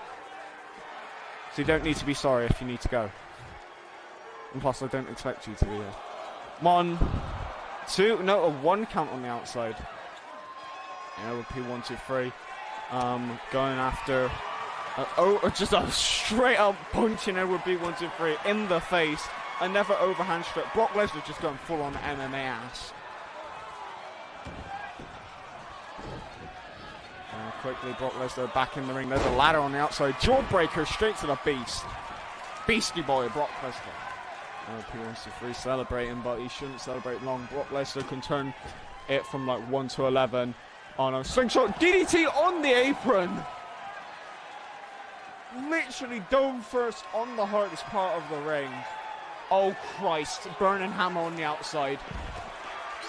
So you don't need to be sorry if you need to go. And plus, I don't expect you to be here. 1, 2, no, a 1 count on the outside. Yeah, with P123. Going after... just a straight up punching Edward P123 in the face. Another overhand strike. Brock Lesnar just going full on MMA ass. Quickly, Brock Lesnar back in the ring. There's a ladder on the outside. Jawbreaker straight to the Beast. Beastie Boy, Brock Lesnar. P123 celebrating, but he shouldn't celebrate long. Brock Lesnar can turn it from like 1 to 11 on a slingshot DDT on the apron. literally dove first on the hardest part of the ring. Oh Christ, burning hammer on the outside.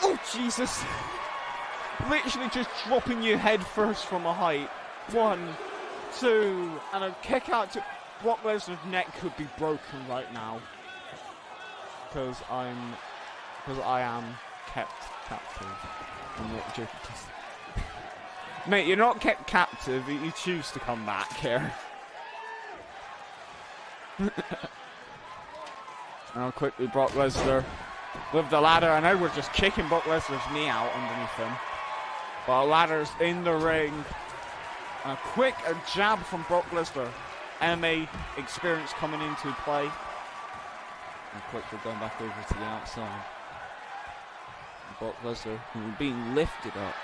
Oh Jesus. Literally just dropping you head first from a height. 1, 2, and a kick out to Brock Lesnar's neck could be broken right now. Because I am kept captive. I'm not joking. Mate, you're not kept captive, you choose to come back here. Now quickly Brock Lesnar with the ladder. I know we're just kicking Brock Lesnar's knee out underneath him. But a ladder's in the ring. And a jab from Brock Lesnar. MMA experience coming into play. And quickly going back over to the outside. And Brock Lesnar being lifted up.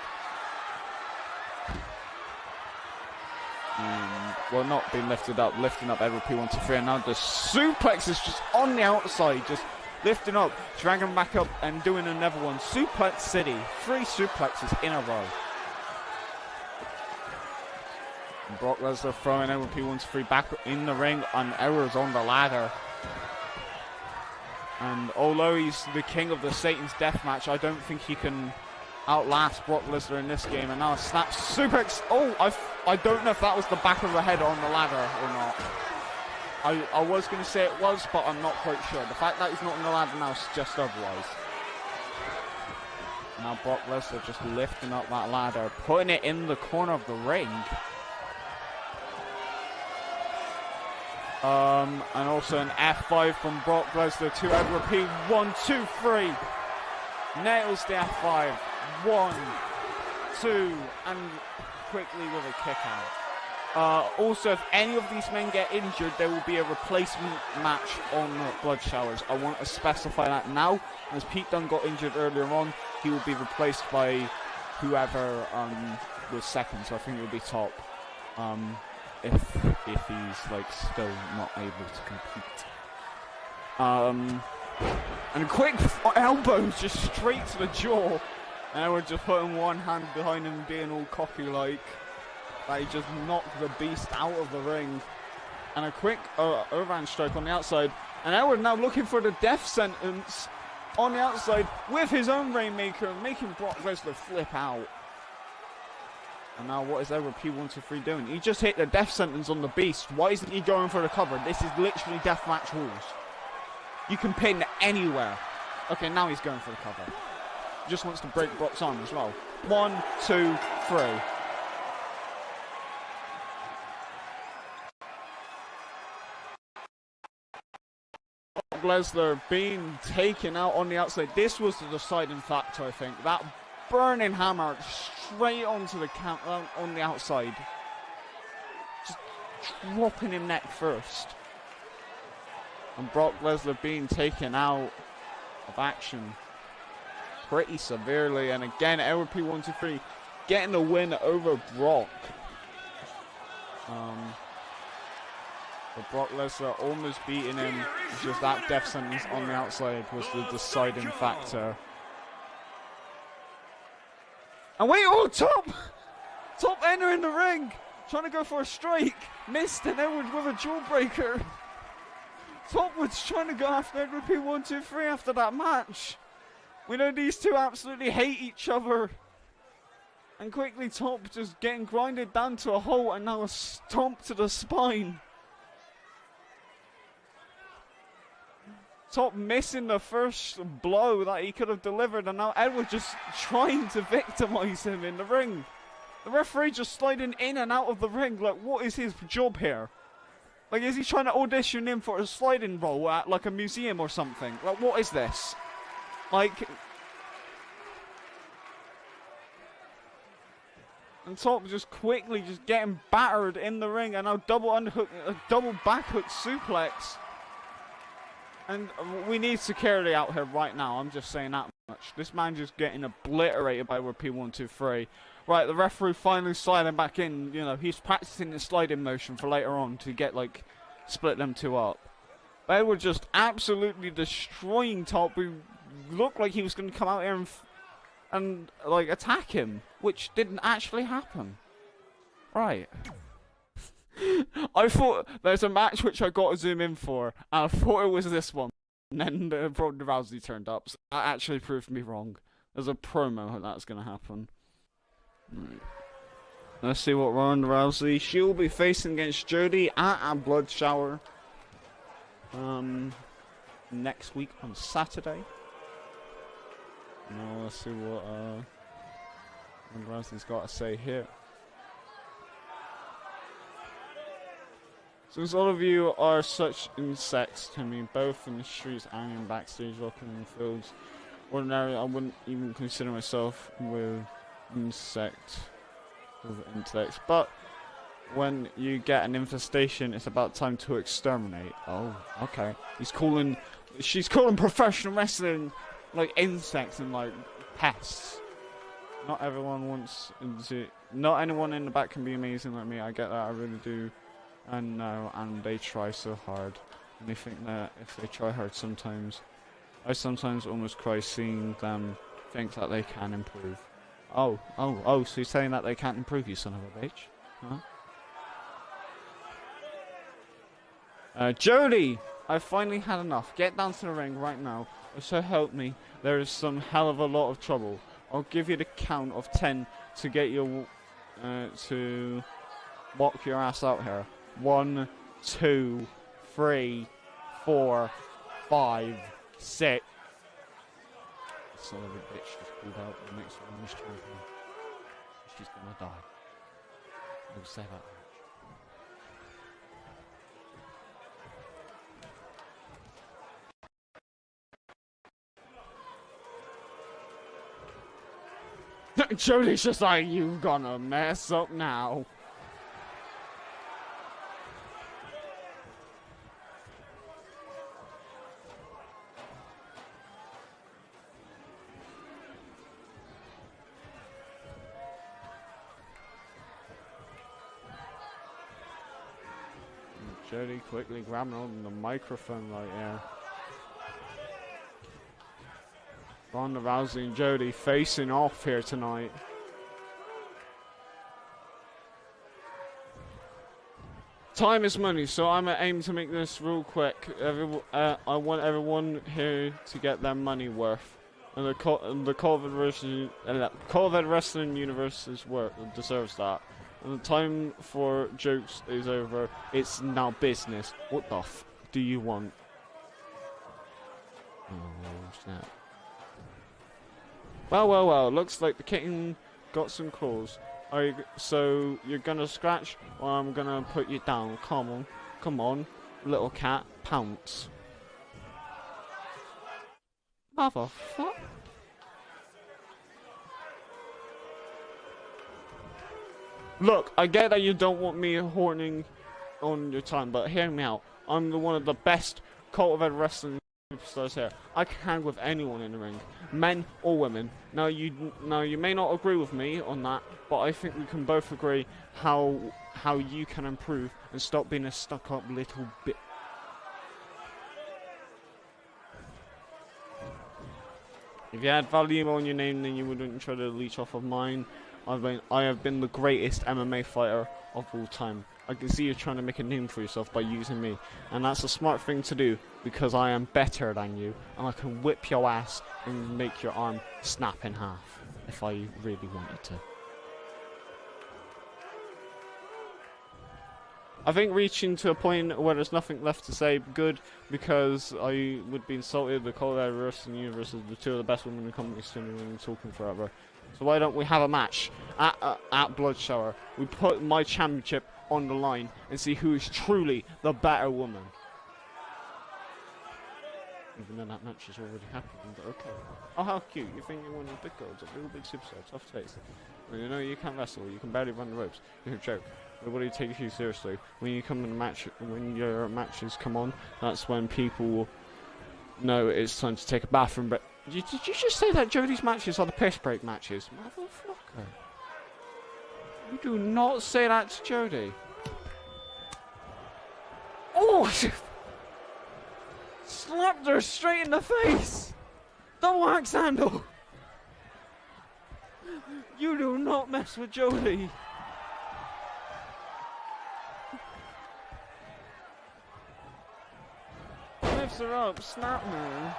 Well, not being lifted up, lifting up Edward P123, and now the suplex is just on the outside, just lifting up, dragging back up, and doing another one. Suplex City, 3 suplexes in a row. And Brock Lesnar throwing Edward P123 back in the ring, and Edward's on the ladder. And although he's the king of the Satan's Deathmatch, I don't think he can outlast Brock Lesnar in this game. And now a snap suplex. Oh, I don't know if that was the back of the head on the ladder or not. I was going to say it was, but I'm not quite sure. The fact that he's not on the ladder now suggests otherwise. Now Brock Lesnar just lifting up that ladder, putting it in the corner of the ring. And also an F5 from Brock Lesnar to Edward P. 1, 2, 3. Nails the F5. 1, 2, and quickly with a kick out. Also, if any of these men get injured, there will be a replacement match on Blood Showers. I want to specify that now. As Pete Dunne got injured earlier on, he will be replaced by whoever was second. So I think it will be Top. If he's like still not able to compete. And a quick elbow just straight to the jaw. And we're just putting one hand behind him, being all cocky like that. He just knocked the beast out of the ring. And a quick overhand strike on the outside. And Edward now looking for the death sentence on the outside with his own Rainmaker, making Brock Lesnar flip out. And now what is Edward P123 doing? He just hit the death sentence on the beast. Why isn't he going for the cover? This is literally deathmatch rules. You can pin anywhere. Okay, now he's going for the cover. Just wants to break Brock's arm as well. 1, 2, 3. Brock Lesnar being taken out on the outside. This was the deciding factor, I think. That burning hammer straight onto the on the outside. Just dropping him neck first. And Brock Lesnar being taken out of action pretty severely. And again, Edward P123 getting the win over Brock. But Brock Lesnar almost beating him. Just that death sentence on the outside was the deciding factor. And wait, oh, Top entering the ring. Trying to go for a strike. Missed, and Edward with a jawbreaker. Top was trying to go after Edward P123 after that match. We know these two absolutely hate each other. And quickly Top just getting grinded down to a halt, and now a stomp to the spine. Top missing the first blow that he could have delivered, and now Edward just trying to victimize him in the ring. The referee just sliding in and out of the ring. Like, what is his job here? Like, is he trying to audition in for a sliding role at like a museum or something? Like, what is this? Like, and Top just quickly just getting battered in the ring, and now double underhook, a double backhook suplex. And we need security out here right now. I'm just saying that much. This man just getting obliterated by P123. Right, the referee finally sliding back in. You know, he's practicing the sliding motion for later on to get, like, split them two up. They were just absolutely destroying Top, who looked like he was going to come out here and like, attack him, which didn't actually happen. Right. I thought there's a match which I got to zoom in for, and I thought it was this one. And then Ronda Rousey turned up. So that actually proved me wrong. There's a promo that's gonna happen. Right. Let's see what Ronda Rousey. She'll be facing against Jody at a blood shower. Next week on Saturday. Now let's see what Ronda Rousey's got to say here. Since all of you are such insects to me, both in the streets and in backstage locking in fields, ordinarily I wouldn't even consider myself with intellects. But when you get an infestation, it's about time to exterminate. Oh, okay. She's calling professional wrestling like insects and like pests. Not anyone in the back can be amazing like me. I get that, I really do. And no, and they try so hard. And they think that if they try hard sometimes, I sometimes almost cry seeing them think that they can improve. Oh, so you're saying that they can't improve, you son of a bitch? Huh? Jody! I've finally had enough. Get down to the ring right now. Or so help me, there is some hell of a lot of trouble. I'll give you the count of 10 to get your, to walk your ass out here. 1, 2, 3, 4, 5, 6. Son of a bitch just pulled out the next women's champion. She's gonna die. We'll say that much. Jody's just like, you gonna mess up now. Jody quickly grabbing on the microphone right here. Ronda Rousey and Jody facing off here tonight. Time is money, so I'm gonna aim to make this real quick. I want everyone here to get their money worth. And the COEW Wrestling Universe deserves that. And the time for jokes is over. It's now business. What the f do you want? Oh, snap. Well. Looks like the kitten got some claws. So you're gonna scratch, or I'm gonna put you down. Come on, little cat, pounce. Motherfucker. Look, I get that you don't want me horning on your time, but hear me out. I'm one of the best COEW wrestling superstars here. I can hang with anyone in the ring, men or women. Now you may not agree with me on that, but I think we can both agree how you can improve and stop being a stuck-up little bit. If you had value on your name, then you wouldn't try to leech off of mine. I have been the greatest MMA fighter of all time. I can see you trying to make a name for yourself by using me, and that's a smart thing to do because I am better than you, and I can whip your ass and make your arm snap in half if I really wanted to. I think reaching to a point where there's nothing left to say, good, because I would be insulted. The COEW Wrestling Universe is the two of the best women in the company still talking forever. So why don't we have a match at Blood Shower? We put my championship on the line and see who is truly the better woman. Even though that match has already happened, but okay. Oh, how cute. You think you're one of the big girls, a little big superstar, tough taste. Well, you know you can't wrestle, you can barely run the ropes. You're a joke. Nobody takes you seriously. When you come in a match, when your matches come on, that's when people know it's time to take a bathroom break. Did you just say that Jody's matches are the piss break matches? Motherfucker. You do not say that to Jody. Oh! Slapped her straight in the face! Double axe handle! You do not mess with Jody! lifts her up, snap her.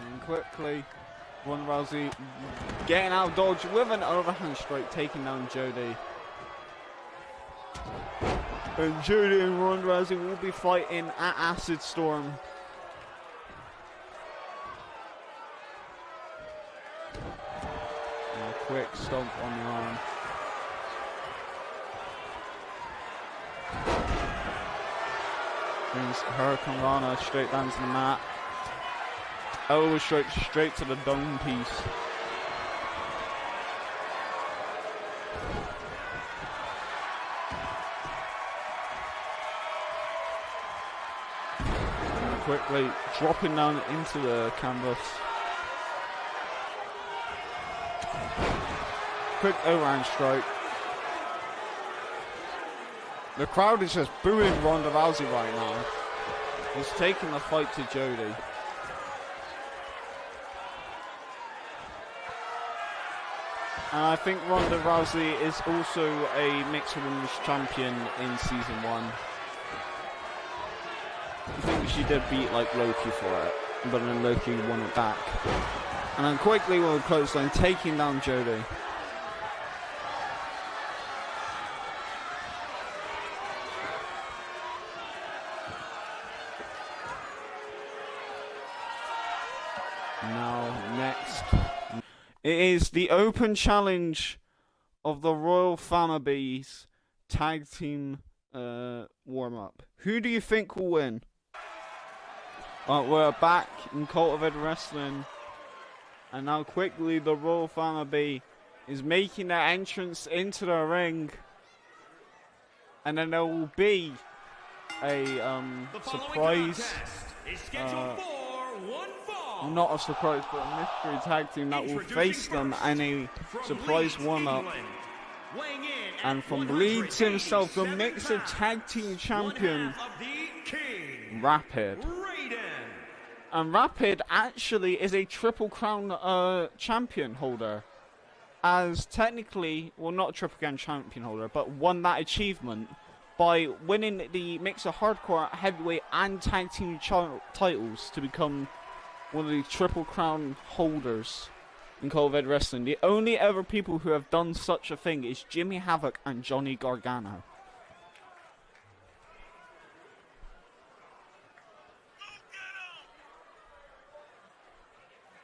And quickly, Ronda Rousey getting out dodge with an overhand strike, taking down Jody. And Jody and Ronda Rousey will be fighting at Acid Storm. And a quick stomp on the arm. Brings Hurricane Rana straight down to the mat. Elbow straight to the dome piece. And quickly dropping down into the canvas. Quick overhand strike. The crowd is just booing Ronda Rousey right now. He's taking the fight to Jody. And I think Ronda Rousey is also a mixed women's champion in season 1. I think she did beat like Loki for it, but then Loki won it back. And then quickly with a clothesline, taking down Jody. Now, next, it is the open challenge of the Royal Famabees tag team warm-up. Who do you think will win? We're back in Cult of Ed Wrestling, and now quickly the Royal Famabee is making their entrance into the ring, and then there will be a surprise. Not a surprise, but a mystery tag team that will face them in a surprise warm-up. And from Leeds himself, the Mixer Tag Team Champion, Rapid. And Rapid actually is a Triple Crown champion holder. As technically, well, not a Triple Crown champion holder, but won that achievement by winning the Mixer Hardcore Heavyweight and Tag Team titles to become one of the Triple Crown holders in Cult of Ed Wrestling. The only other people who have done such a thing is Jimmy Havoc and Johnny Gargano.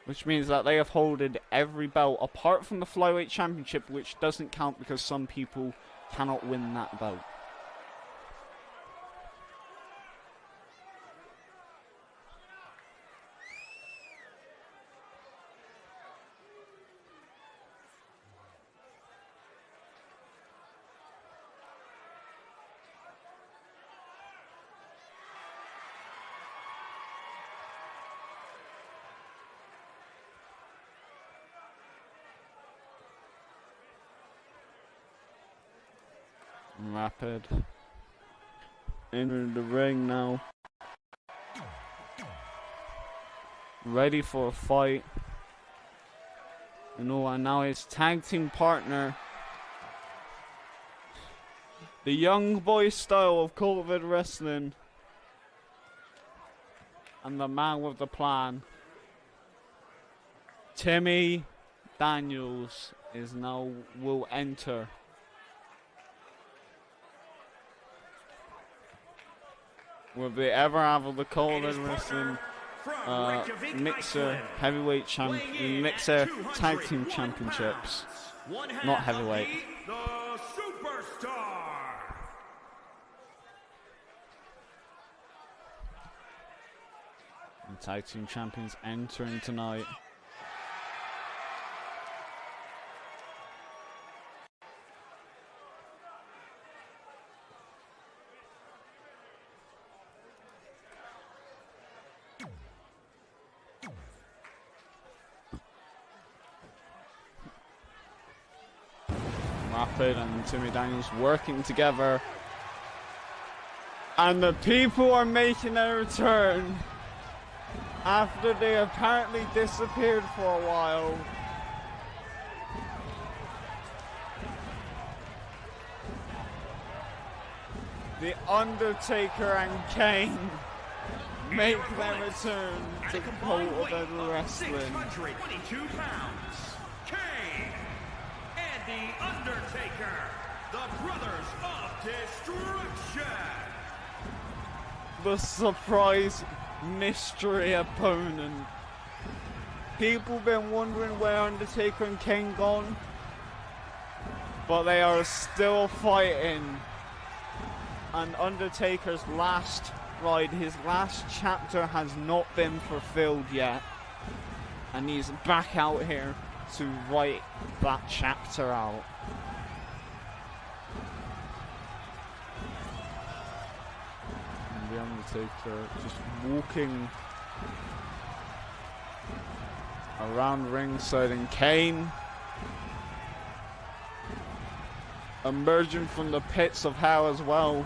Which means that they have holded every belt apart from the Flyweight Championship, which doesn't count because some people cannot win that belt. Rapid entering the ring now, ready for a fight. And now his tag team partner, the young boy style of Cult of Ed Wrestling, and the man with the plan, Timmy Daniels, will enter. Will be ever have of the Cult of Ed Wrestling Mixer Heavyweight Champion, Mixer Tag Team Championships, not heavyweight. The Superstar. And Tag Team Champions entering tonight. Rapid and Timmy Daniels working together, and the people are making their return after they apparently disappeared for a while. The Undertaker and Kane make their return to COEW Wrestling. 622 pounds. Kane and the Undertaker, the Brothers of Destruction. The surprise mystery opponent. People been wondering where Undertaker and Kane gone, but they are still fighting. And Undertaker's last ride, his last chapter has not been fulfilled yet, and he's back out here to write that chapter out. And the Undertaker just walking around ringside, and Kane emerging from the pits of hell as well.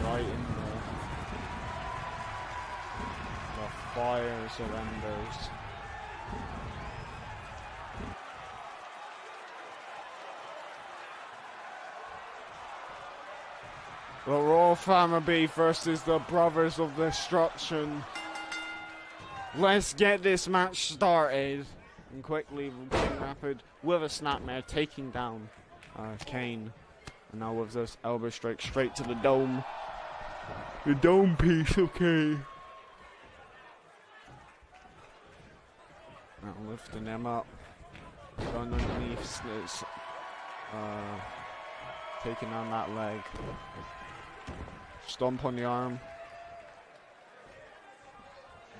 Right in the fires of embers. The Raw Family versus the Brothers of Destruction. Let's get this match started. And quickly, King Rapid with a snapmare taking down Kane. And now with this elbow strike straight to the dome. The dome piece, okay. Now lifting him up. Going underneath this, taking on that leg. Stomp on the arm.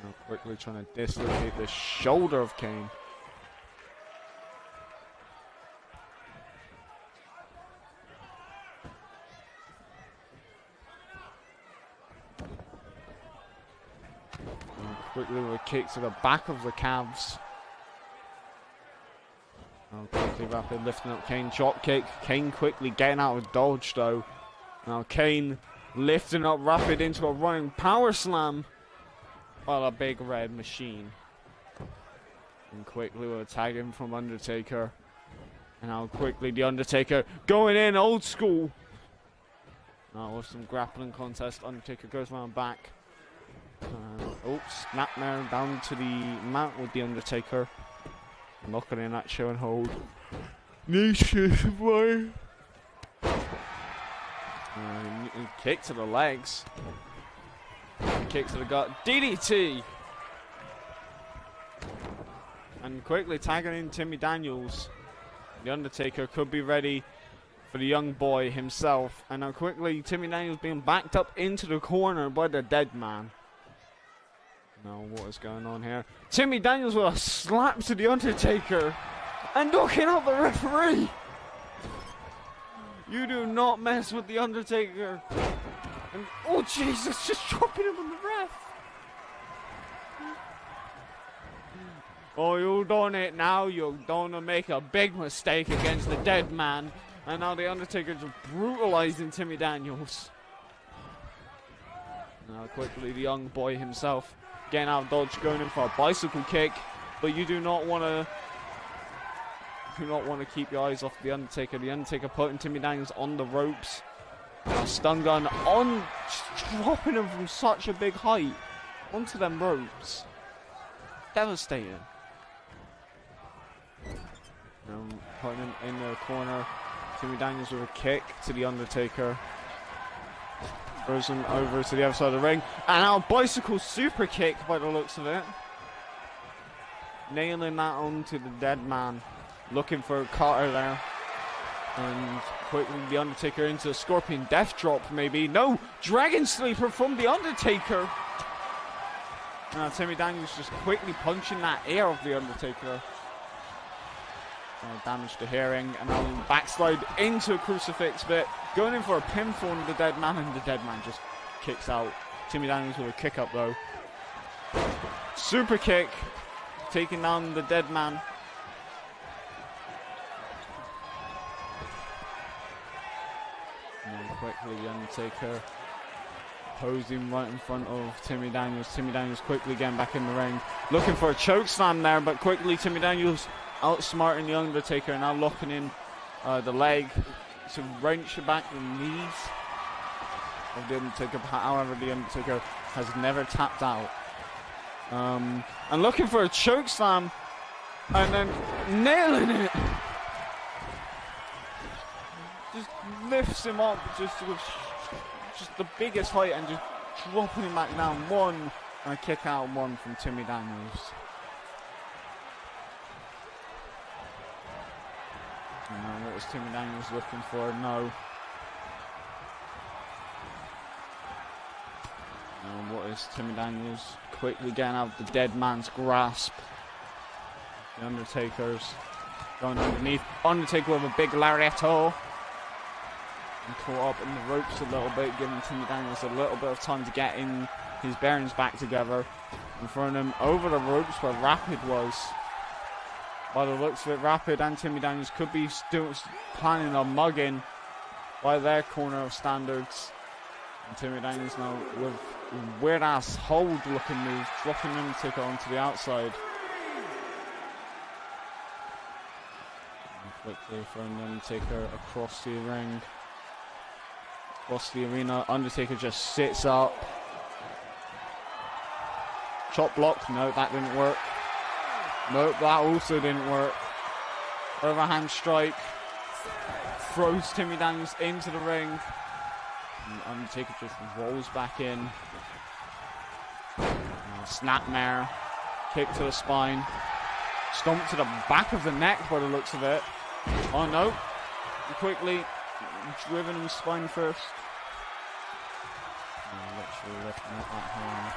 Now quickly trying to dislocate the shoulder of Kane. Quickly with a kick to the back of the calves. Now quickly Rapid lifting up Kane, drop kick. Kane quickly getting out of dodge though. Now Kane lifting up Rapid into a running power slam. Well, a big red machine. And quickly with a tag in from Undertaker. And now quickly the Undertaker going in old school. Now with some grappling contest, Undertaker goes around back. Snapmare down to the mat with the Undertaker. Locking in that show and hold. Kick to the legs. Kick to the gut. DDT! And quickly tagging in Timmy Daniels. The Undertaker could be ready for the young boy himself. And now quickly Timmy Daniels being backed up into the corner by the dead man. Now what is going on here? Timmy Daniels with a slap to the Undertaker and knocking out the referee. You do not mess with the Undertaker. And oh Jesus, just dropping him on the ref. Oh, you done it now. You're gonna make a big mistake against the dead man. And now the Undertaker just brutalizing Timmy Daniels. Now quickly the young boy himself getting out of dodge, going in for a bicycle kick, but you do not want to keep your eyes off the Undertaker. The Undertaker putting Timmy Daniels on the ropes. A stun gun on, dropping him from such a big height onto them ropes. Devastating. Putting him in the corner. Timmy Daniels with a kick to the Undertaker. Throws him over to the other side of the ring. And now bicycle super kick by the looks of it. Nailing that onto the dead man. Looking for a cutter there. And quickly the Undertaker into a Scorpion Death Drop maybe. No! Dragon Sleeper from the Undertaker. Now Timmy Daniels just quickly punching that air of the Undertaker. Damage to hearing, and now backslide into a crucifix bit, going in for a pinfall on the dead man, and the dead man just kicks out. Timmy Daniels with a kick up though. Super kick, taking down the dead man. And then quickly the Undertaker posing right in front of Timmy Daniels. Timmy Daniels quickly getting back in the ring, looking for a choke slam there, but quickly Timmy Daniels outsmarting the Undertaker, now locking in the leg to wrench back the knees of the Undertaker. However, the Undertaker has never tapped out. And looking for a choke slam, and then nailing it. Just lifts him up, just the biggest height, and just dropping him back down. One, and a kick out, one from Timmy Daniels. And what was Timmy Daniels looking for? No. And what is Timmy Daniels quickly getting out of the dead man's grasp? The Undertaker's going underneath. Undertaker with a big lariato. And caught up in the ropes a little bit, giving Timmy Daniels a little bit of time to get in his bearings back together. And throwing him over the ropes where Rapid was. By the looks of it, Rapid and Timmy Daniels could be still planning on mugging by their corner of standards. And Timmy Daniels now with a weird ass hold looking move, dropping Undertaker onto the outside. And quickly throwing Undertaker across the ring. Across the arena, Undertaker just sits up. Chop block, no, that didn't work. Nope, that also didn't work. Overhand strike. Throws Timmy Daniels into the ring. And Undertaker just rolls back in. Snapmare. Kick to the spine. Stomp to the back of the neck by the looks of it. Oh no. Quickly driven his spine first. Literally lifting up that hand.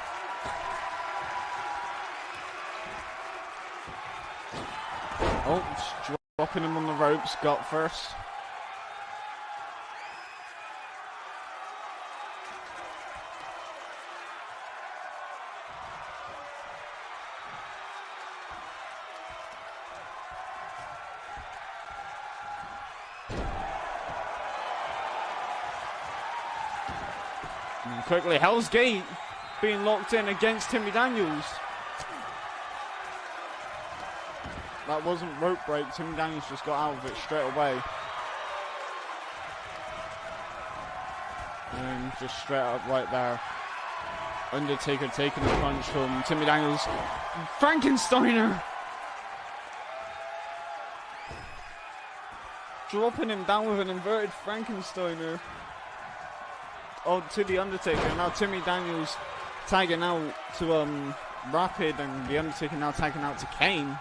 Oh, just dropping him on the ropes, gut first. And quickly, Hell's Gate being locked in against Timmy Daniels. That wasn't rope break. Timmy Daniels just got out of it straight away. And just straight up right there. Undertaker taking the punch from Timmy Daniels. Frankensteiner! Dropping him down with an inverted Frankensteiner. Oh, to the Undertaker. Now Timmy Daniels tagging out to Rapid, and the Undertaker now tagging out to Kane.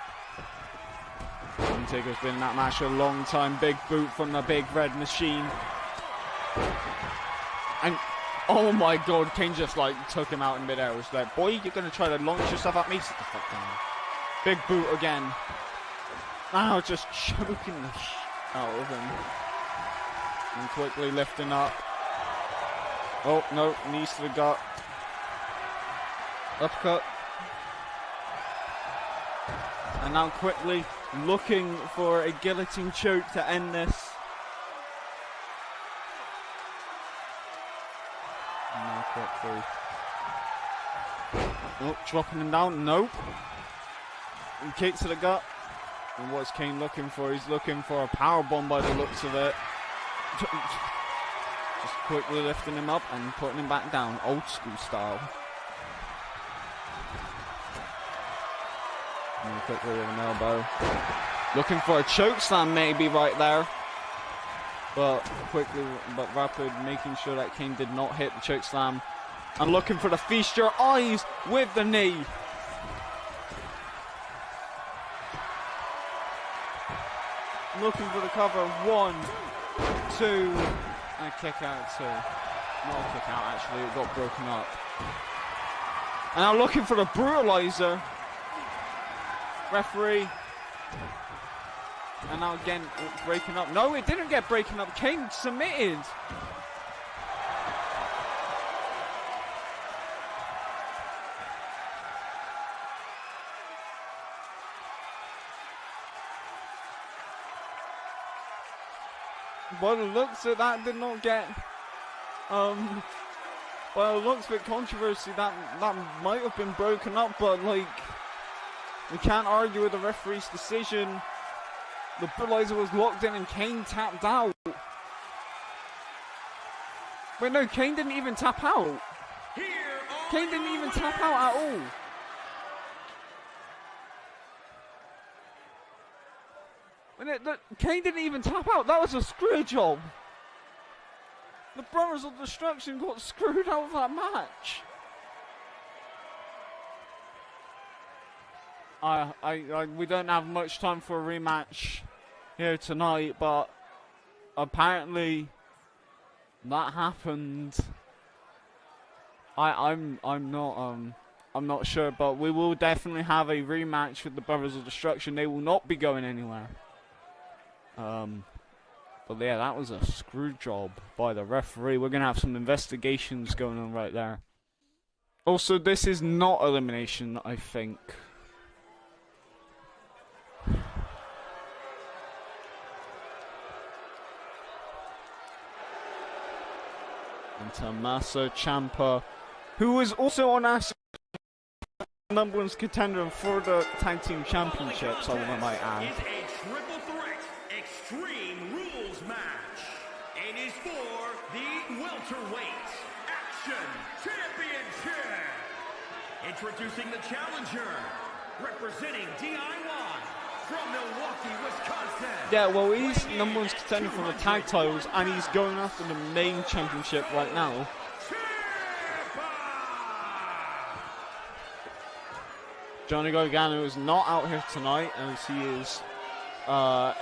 Undertaker's been in that match for a long time. Big boot from the Big Red Machine. And oh my god, Kane just like took him out in midair. It was like, boy, you're gonna try to launch yourself at me? Sit the fuck down. Big boot again. Now just choking the out of him. And quickly lifting up. Oh no, knees to the gut. Uppercut. And now quickly looking for a guillotine choke to end this. And now quickly. Oh, dropping him down. Nope. And kick to the gut. And what's Kane looking for? He's looking for a powerbomb by the looks of it. Just quickly lifting him up and putting him back down, old school style. And quickly with an elbow. Looking for a choke slam maybe right there. But Rapid making sure that Kane did not hit the choke slam. And looking for the feast your eyes with the knee. Looking for the cover. 1, 2, and a kick out 2. Not a kick out actually, it got broken up. And now looking for the brutalizer. Referee And now again, breaking up. No, it didn't get breaking up. Kane submitted. By the looks of that did not get, by the looks of it, controversy, that might have been broken up, but like, we can't argue with the referee's decision. The Bulldozer was locked in and Kane tapped out. Wait, no, Kane didn't even tap out. Kane didn't even tap out at all. Kane didn't even tap out. That was a screw job. The Brothers of Destruction got screwed out of that match. We don't have much time for a rematch here tonight, but apparently that happened. I'm not sure, but we will definitely have a rematch with the Brothers of Destruction. They will not be going anywhere. But yeah, that was a screw job by the referee. We're gonna have some investigations going on right there. Also, this is not elimination, I think. And Tommaso Ciampa, who was also on our number one contender for the tag team championships, I might add. Is a triple threat extreme rules match. It is for the welterweight action championship. Introducing the challenger, representing DIY from Milwaukee, Wisconsin. Yeah, well, he's number one contender for the tag titles, and he's going after the main championship right now. Johnny Gargano is not out here tonight, as he is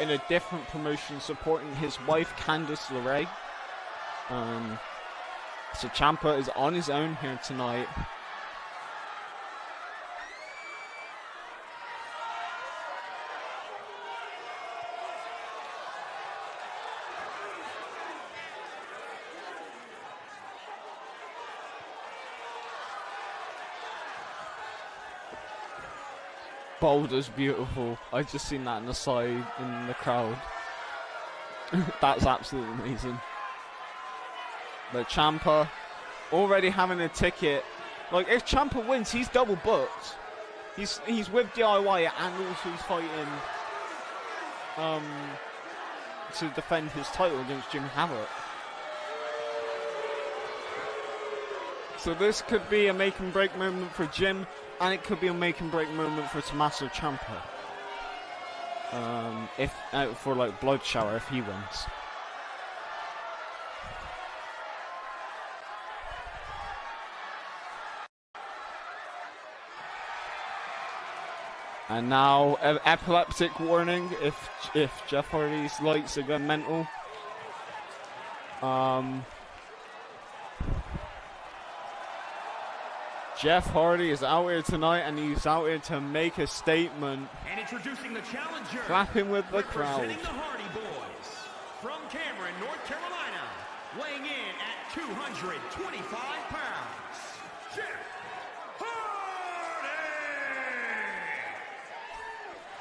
in a different promotion supporting his wife Candice LeRae. So Ciampa is on his own here tonight. Boulder's beautiful. I just seen that on the side in the crowd. That's absolutely amazing. But Ciampa already having a ticket. Like, if Ciampa wins, he's double booked. He's with DIY and also he's fighting to defend his title against Jim Havoc. So this could be a make and break moment for Jim, and it could be a make and break moment for Tommaso Ciampa. If for like Blood Shower if he wins. And now epileptic warning if Jeff Hardy's lights are going mental. Jeff Hardy is out here tonight, and he's out here to make a statement. And introducing the challenger, clapping with the crowd. Representing the Hardy Boys from Cameron, North Carolina, weighing in at 225 pounds, Jeff Hardy.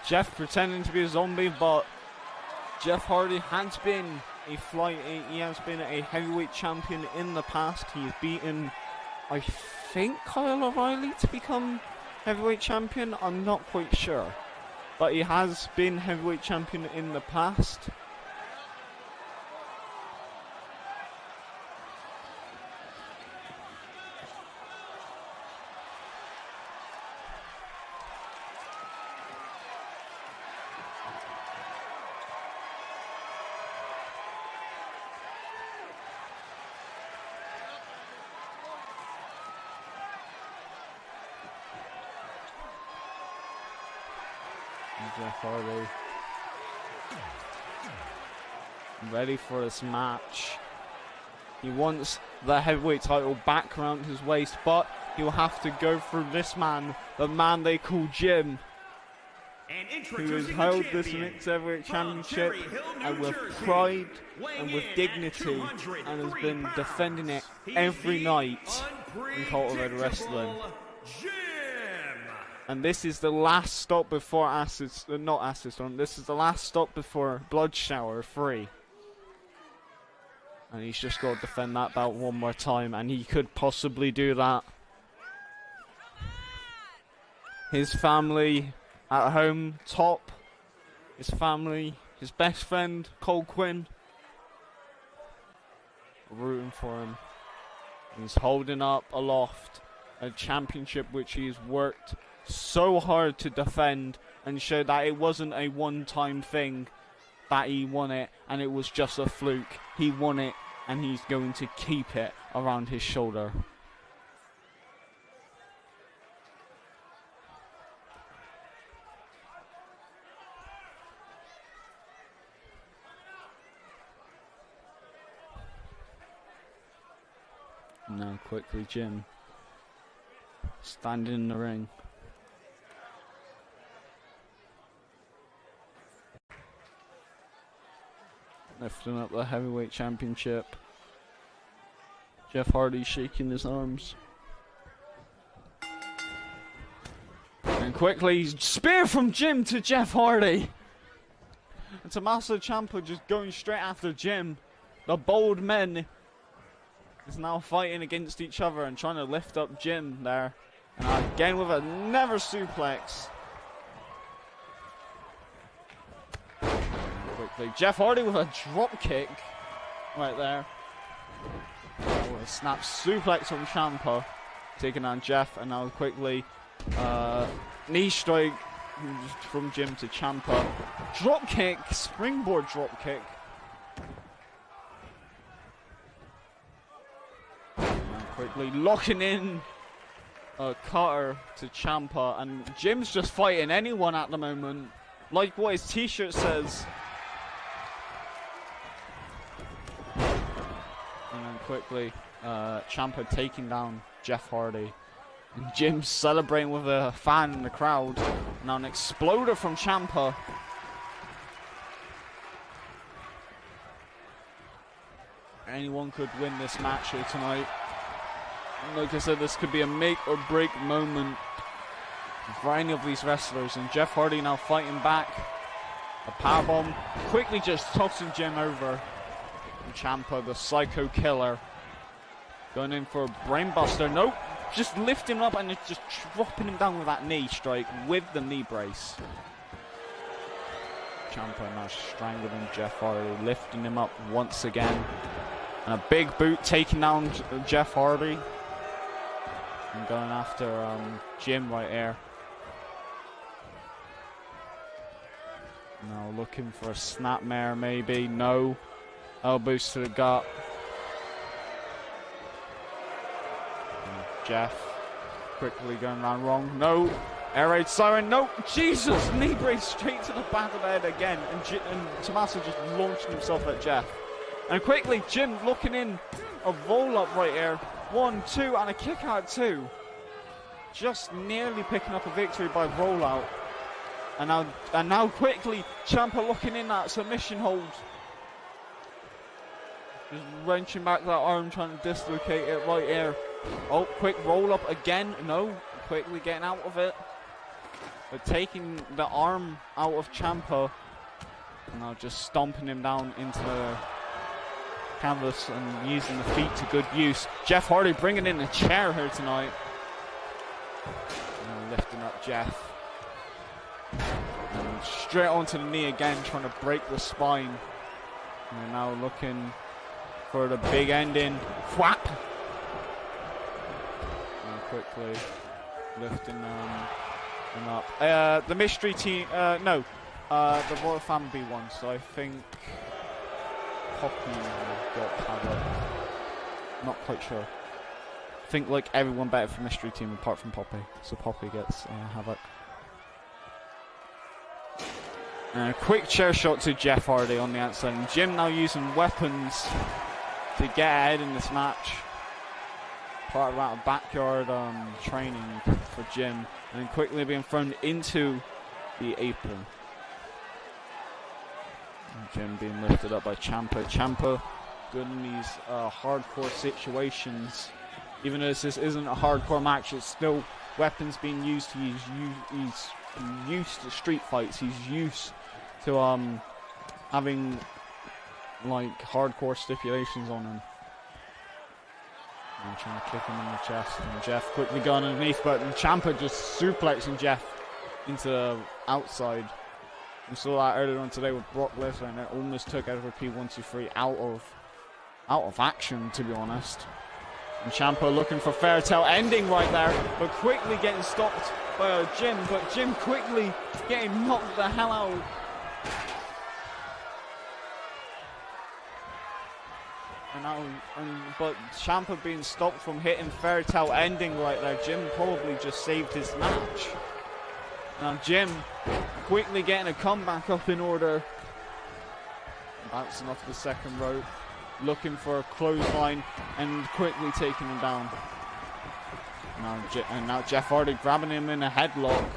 Jeff pretending to be a zombie, but Jeff Hardy has been he has been a heavyweight champion in the past. He's beaten, I think, Kyle O'Reilly to become heavyweight champion. I'm not quite sure, but he has been heavyweight champion in the past. Jeff Hardy ready for this match. He wants the heavyweight title back around his waist, but he'll have to go through this man, the man they call Jim. And who has held this mixed heavyweight championship and with pride and with dignity and has been defending it every night in Cult of Ed Wrestling. And this is the last stop before this is the last stop before Blood Shower 3. And he's just got to defend that belt one more time, and he could possibly do that. His family at home, top. His family, his best friend, Cole Quinn, rooting for him. He's holding up aloft a championship which he's worked so hard to defend and show that it wasn't a one-time thing that he won it and it was just a fluke. He won it and he's going to keep it around his shoulder. Now quickly Jim standing in the ring. Lifting up the heavyweight championship. Jeff Hardy shaking his arms. And quickly spear from Jim to Jeff Hardy. And Tommaso Ciampa just going straight after Jim. The bold men is now fighting against each other and trying to lift up Jim there. And again with a never suplex. Quickly, Jeff Hardy with a drop kick right there. With a snap suplex from Ciampa, taking on Jeff, and now quickly knee strike from Jim to Ciampa. Drop kick, springboard drop kick. Quickly locking in a cutter to Ciampa, and Jim's just fighting anyone at the moment, like what his t-shirt says. And then quickly, Ciampa taking down Jeff Hardy, and Jim's celebrating with a fan in the crowd. Now an exploder from Ciampa. Anyone could win this match here tonight. Like I said, this could be a make or break moment for any of these wrestlers. And Jeff Hardy now fighting back. A powerbomb, quickly just tossing Jim over. And Ciampa, the psycho killer, going in for a brainbuster. Nope, just lifting him up and just dropping him down with that knee strike with the knee brace. Ciampa now strangling Jeff Hardy, lifting him up once again. And a big boot taking down Jeff Hardy. And going after Jim right here. Now looking for a snapmare maybe. No. Elbows to the gut. And Jeff quickly going around wrong. No. Air raid siren. No. Jesus. Knee brace straight to the back of the head again. And Tommaso just launching himself at Jeff. And quickly Jim looking in. A roll up right here. 1, 2, and a kick out 2. Just nearly picking up a victory by rollout. And now quickly Ciampa looking in that submission hold. Just wrenching back that arm, trying to dislocate it right here. Oh, quick roll up again. No, quickly getting out of it. But taking the arm out of Ciampa. And now just stomping him down into the canvas and using the feet to good use. Jeff Hardy bringing in a chair here tonight. And lifting up Jeff. And straight onto the knee again, trying to break the spine. And now looking for the big ending. Whap! And quickly lifting them up. The mystery team, no. The Royal Family won, so I think Poppy got Havoc. Not quite sure. I think like everyone better for mystery team apart from Poppy, so Poppy gets Havoc. Quick chair shot to Jeff Hardy on the outside, and Jim now using weapons to get ahead in this match. Part of that backyard training for Jim, and then quickly being thrown into the apron. And Jim being lifted up by Ciampa. Ciampa, good in these hardcore situations. Even though this isn't a hardcore match, it's still weapons being used. He's used to street fights. He's used to having like hardcore stipulations on him. And trying to kick him in the chest, and Jeff quickly going underneath, but Ciampa just suplexing Jeff into the outside. We saw that earlier on today with Brock Lesnar, and it almost took MVP 1-2-3 out of action, to be honest. And Ciampa looking for fairy tale ending right there, but quickly getting stopped by Jim. But Jim quickly getting knocked the hell out. But Ciampa being stopped from hitting fairy tale ending right there. Jim probably just saved his match. Now Jim quickly getting a comeback up in order. Bouncing off the second rope. Looking for a clothesline and quickly taking him down. Now Jeff Hardy grabbing him in a headlock.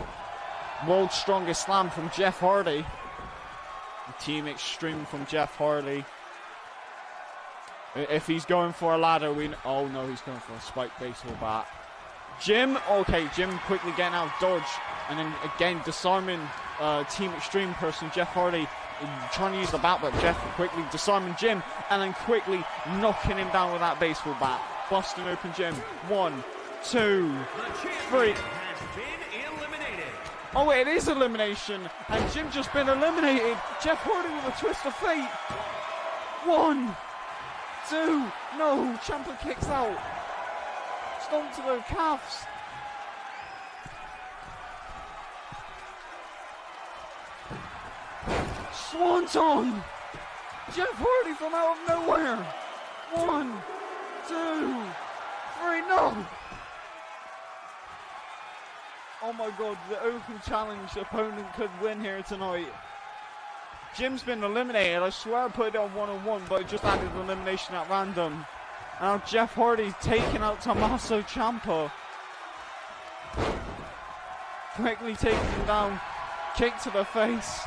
World's strongest slam from Jeff Hardy. Team Extreme from Jeff Hardy. If he's going for a ladder, oh no, he's going for a spiked baseball bat. Jim quickly getting out of dodge, and then again disarming Team Extreme person Jeff Hardy, trying to use the bat, but Jeff quickly disarming Jim, and then quickly knocking him down with that baseball bat, busting open Jim. 1, 2, 3. Oh, it is elimination, and Jim just been eliminated. Jeff Hardy with a twist of fate. 1, 2, no, Ciampa kicks out. Stomp to the calves. Swanton! Jeff Hardy from out of nowhere. 1, 2, 3, no! Oh my god, the open challenge opponent could win here tonight. Jim's been eliminated. I swear I put it on 1-on-1, but I just added elimination at random. Now Jeff Hardy taking out Tommaso Ciampa. Quickly taking him down. Kick to the face.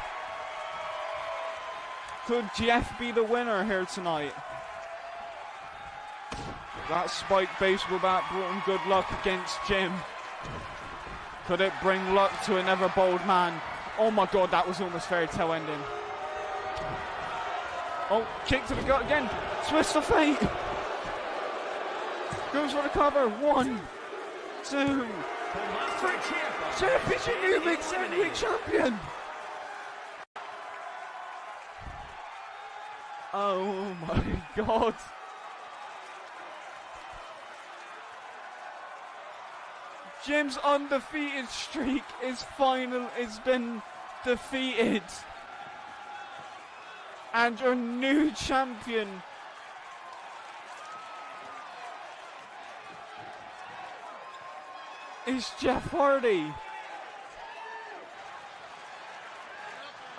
Could Jeff be the winner here tonight? That spiked baseball bat brought him good luck against Jim. Could it bring luck to another bold man? Oh my god, that was almost fairy tale ending. Oh, kick to the gut again. Twist of fate. Goes for the cover. 1, 2, 3. Championship new Big 7-week champion. Oh my god. Jim's undefeated streak is been defeated. And your new champion is Jeff Hardy.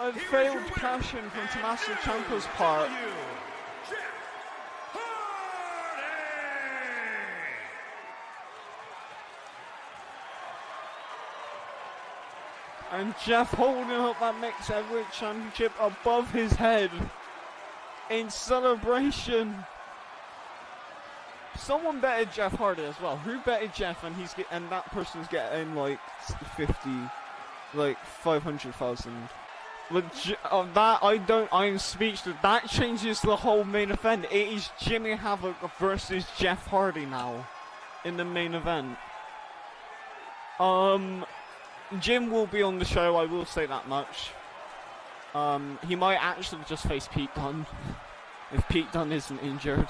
A failed cash in from Tommaso Ciampa's part. And Jeff holding up that mixed heavyweight championship above his head in celebration. Someone betted Jeff Hardy as well. Who betted Jeff? And that person's getting like 500,000. I'm speechless. That changes the whole main event. It is Jimmy Havoc versus Jeff Hardy now in the main event. Jim will be on the show, I will say that much. He might actually just face Pete Dunne if Pete Dunne isn't injured.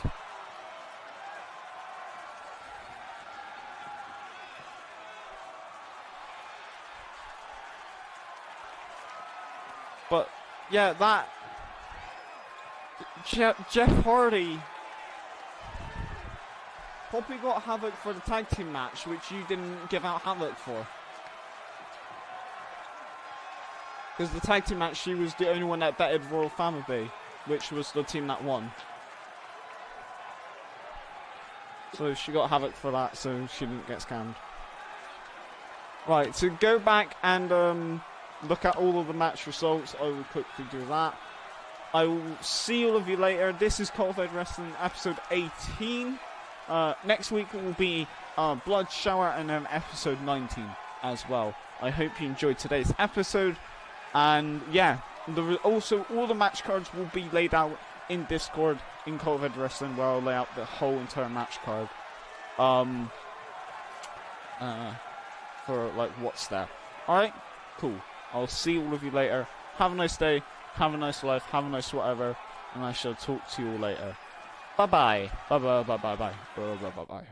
But yeah, that Jeff Hardy probably got Havoc for the tag team match, which you didn't give out Havoc for. Because the tag team match, she was the only one that betted Royal Family, which was the team that won. So she got Havoc for that, so she didn't get scammed. Right, to go back and look at all of the match results. I will quickly do that. I will see all of you later. This is COEW Wrestling episode 18. Next week will be Blood Shower and then episode 19 as well. I hope you enjoyed today's episode. And yeah, also all the match cards will be laid out in Discord in COEW Wrestling, where I'll lay out the whole entire match card. For like what's there. Alright, cool. I'll see all of you later. Have a nice day, have a nice life, have a nice whatever, and I shall talk to you all later. Bye bye. Bye bye bye bye bye. Bye bye bye bye.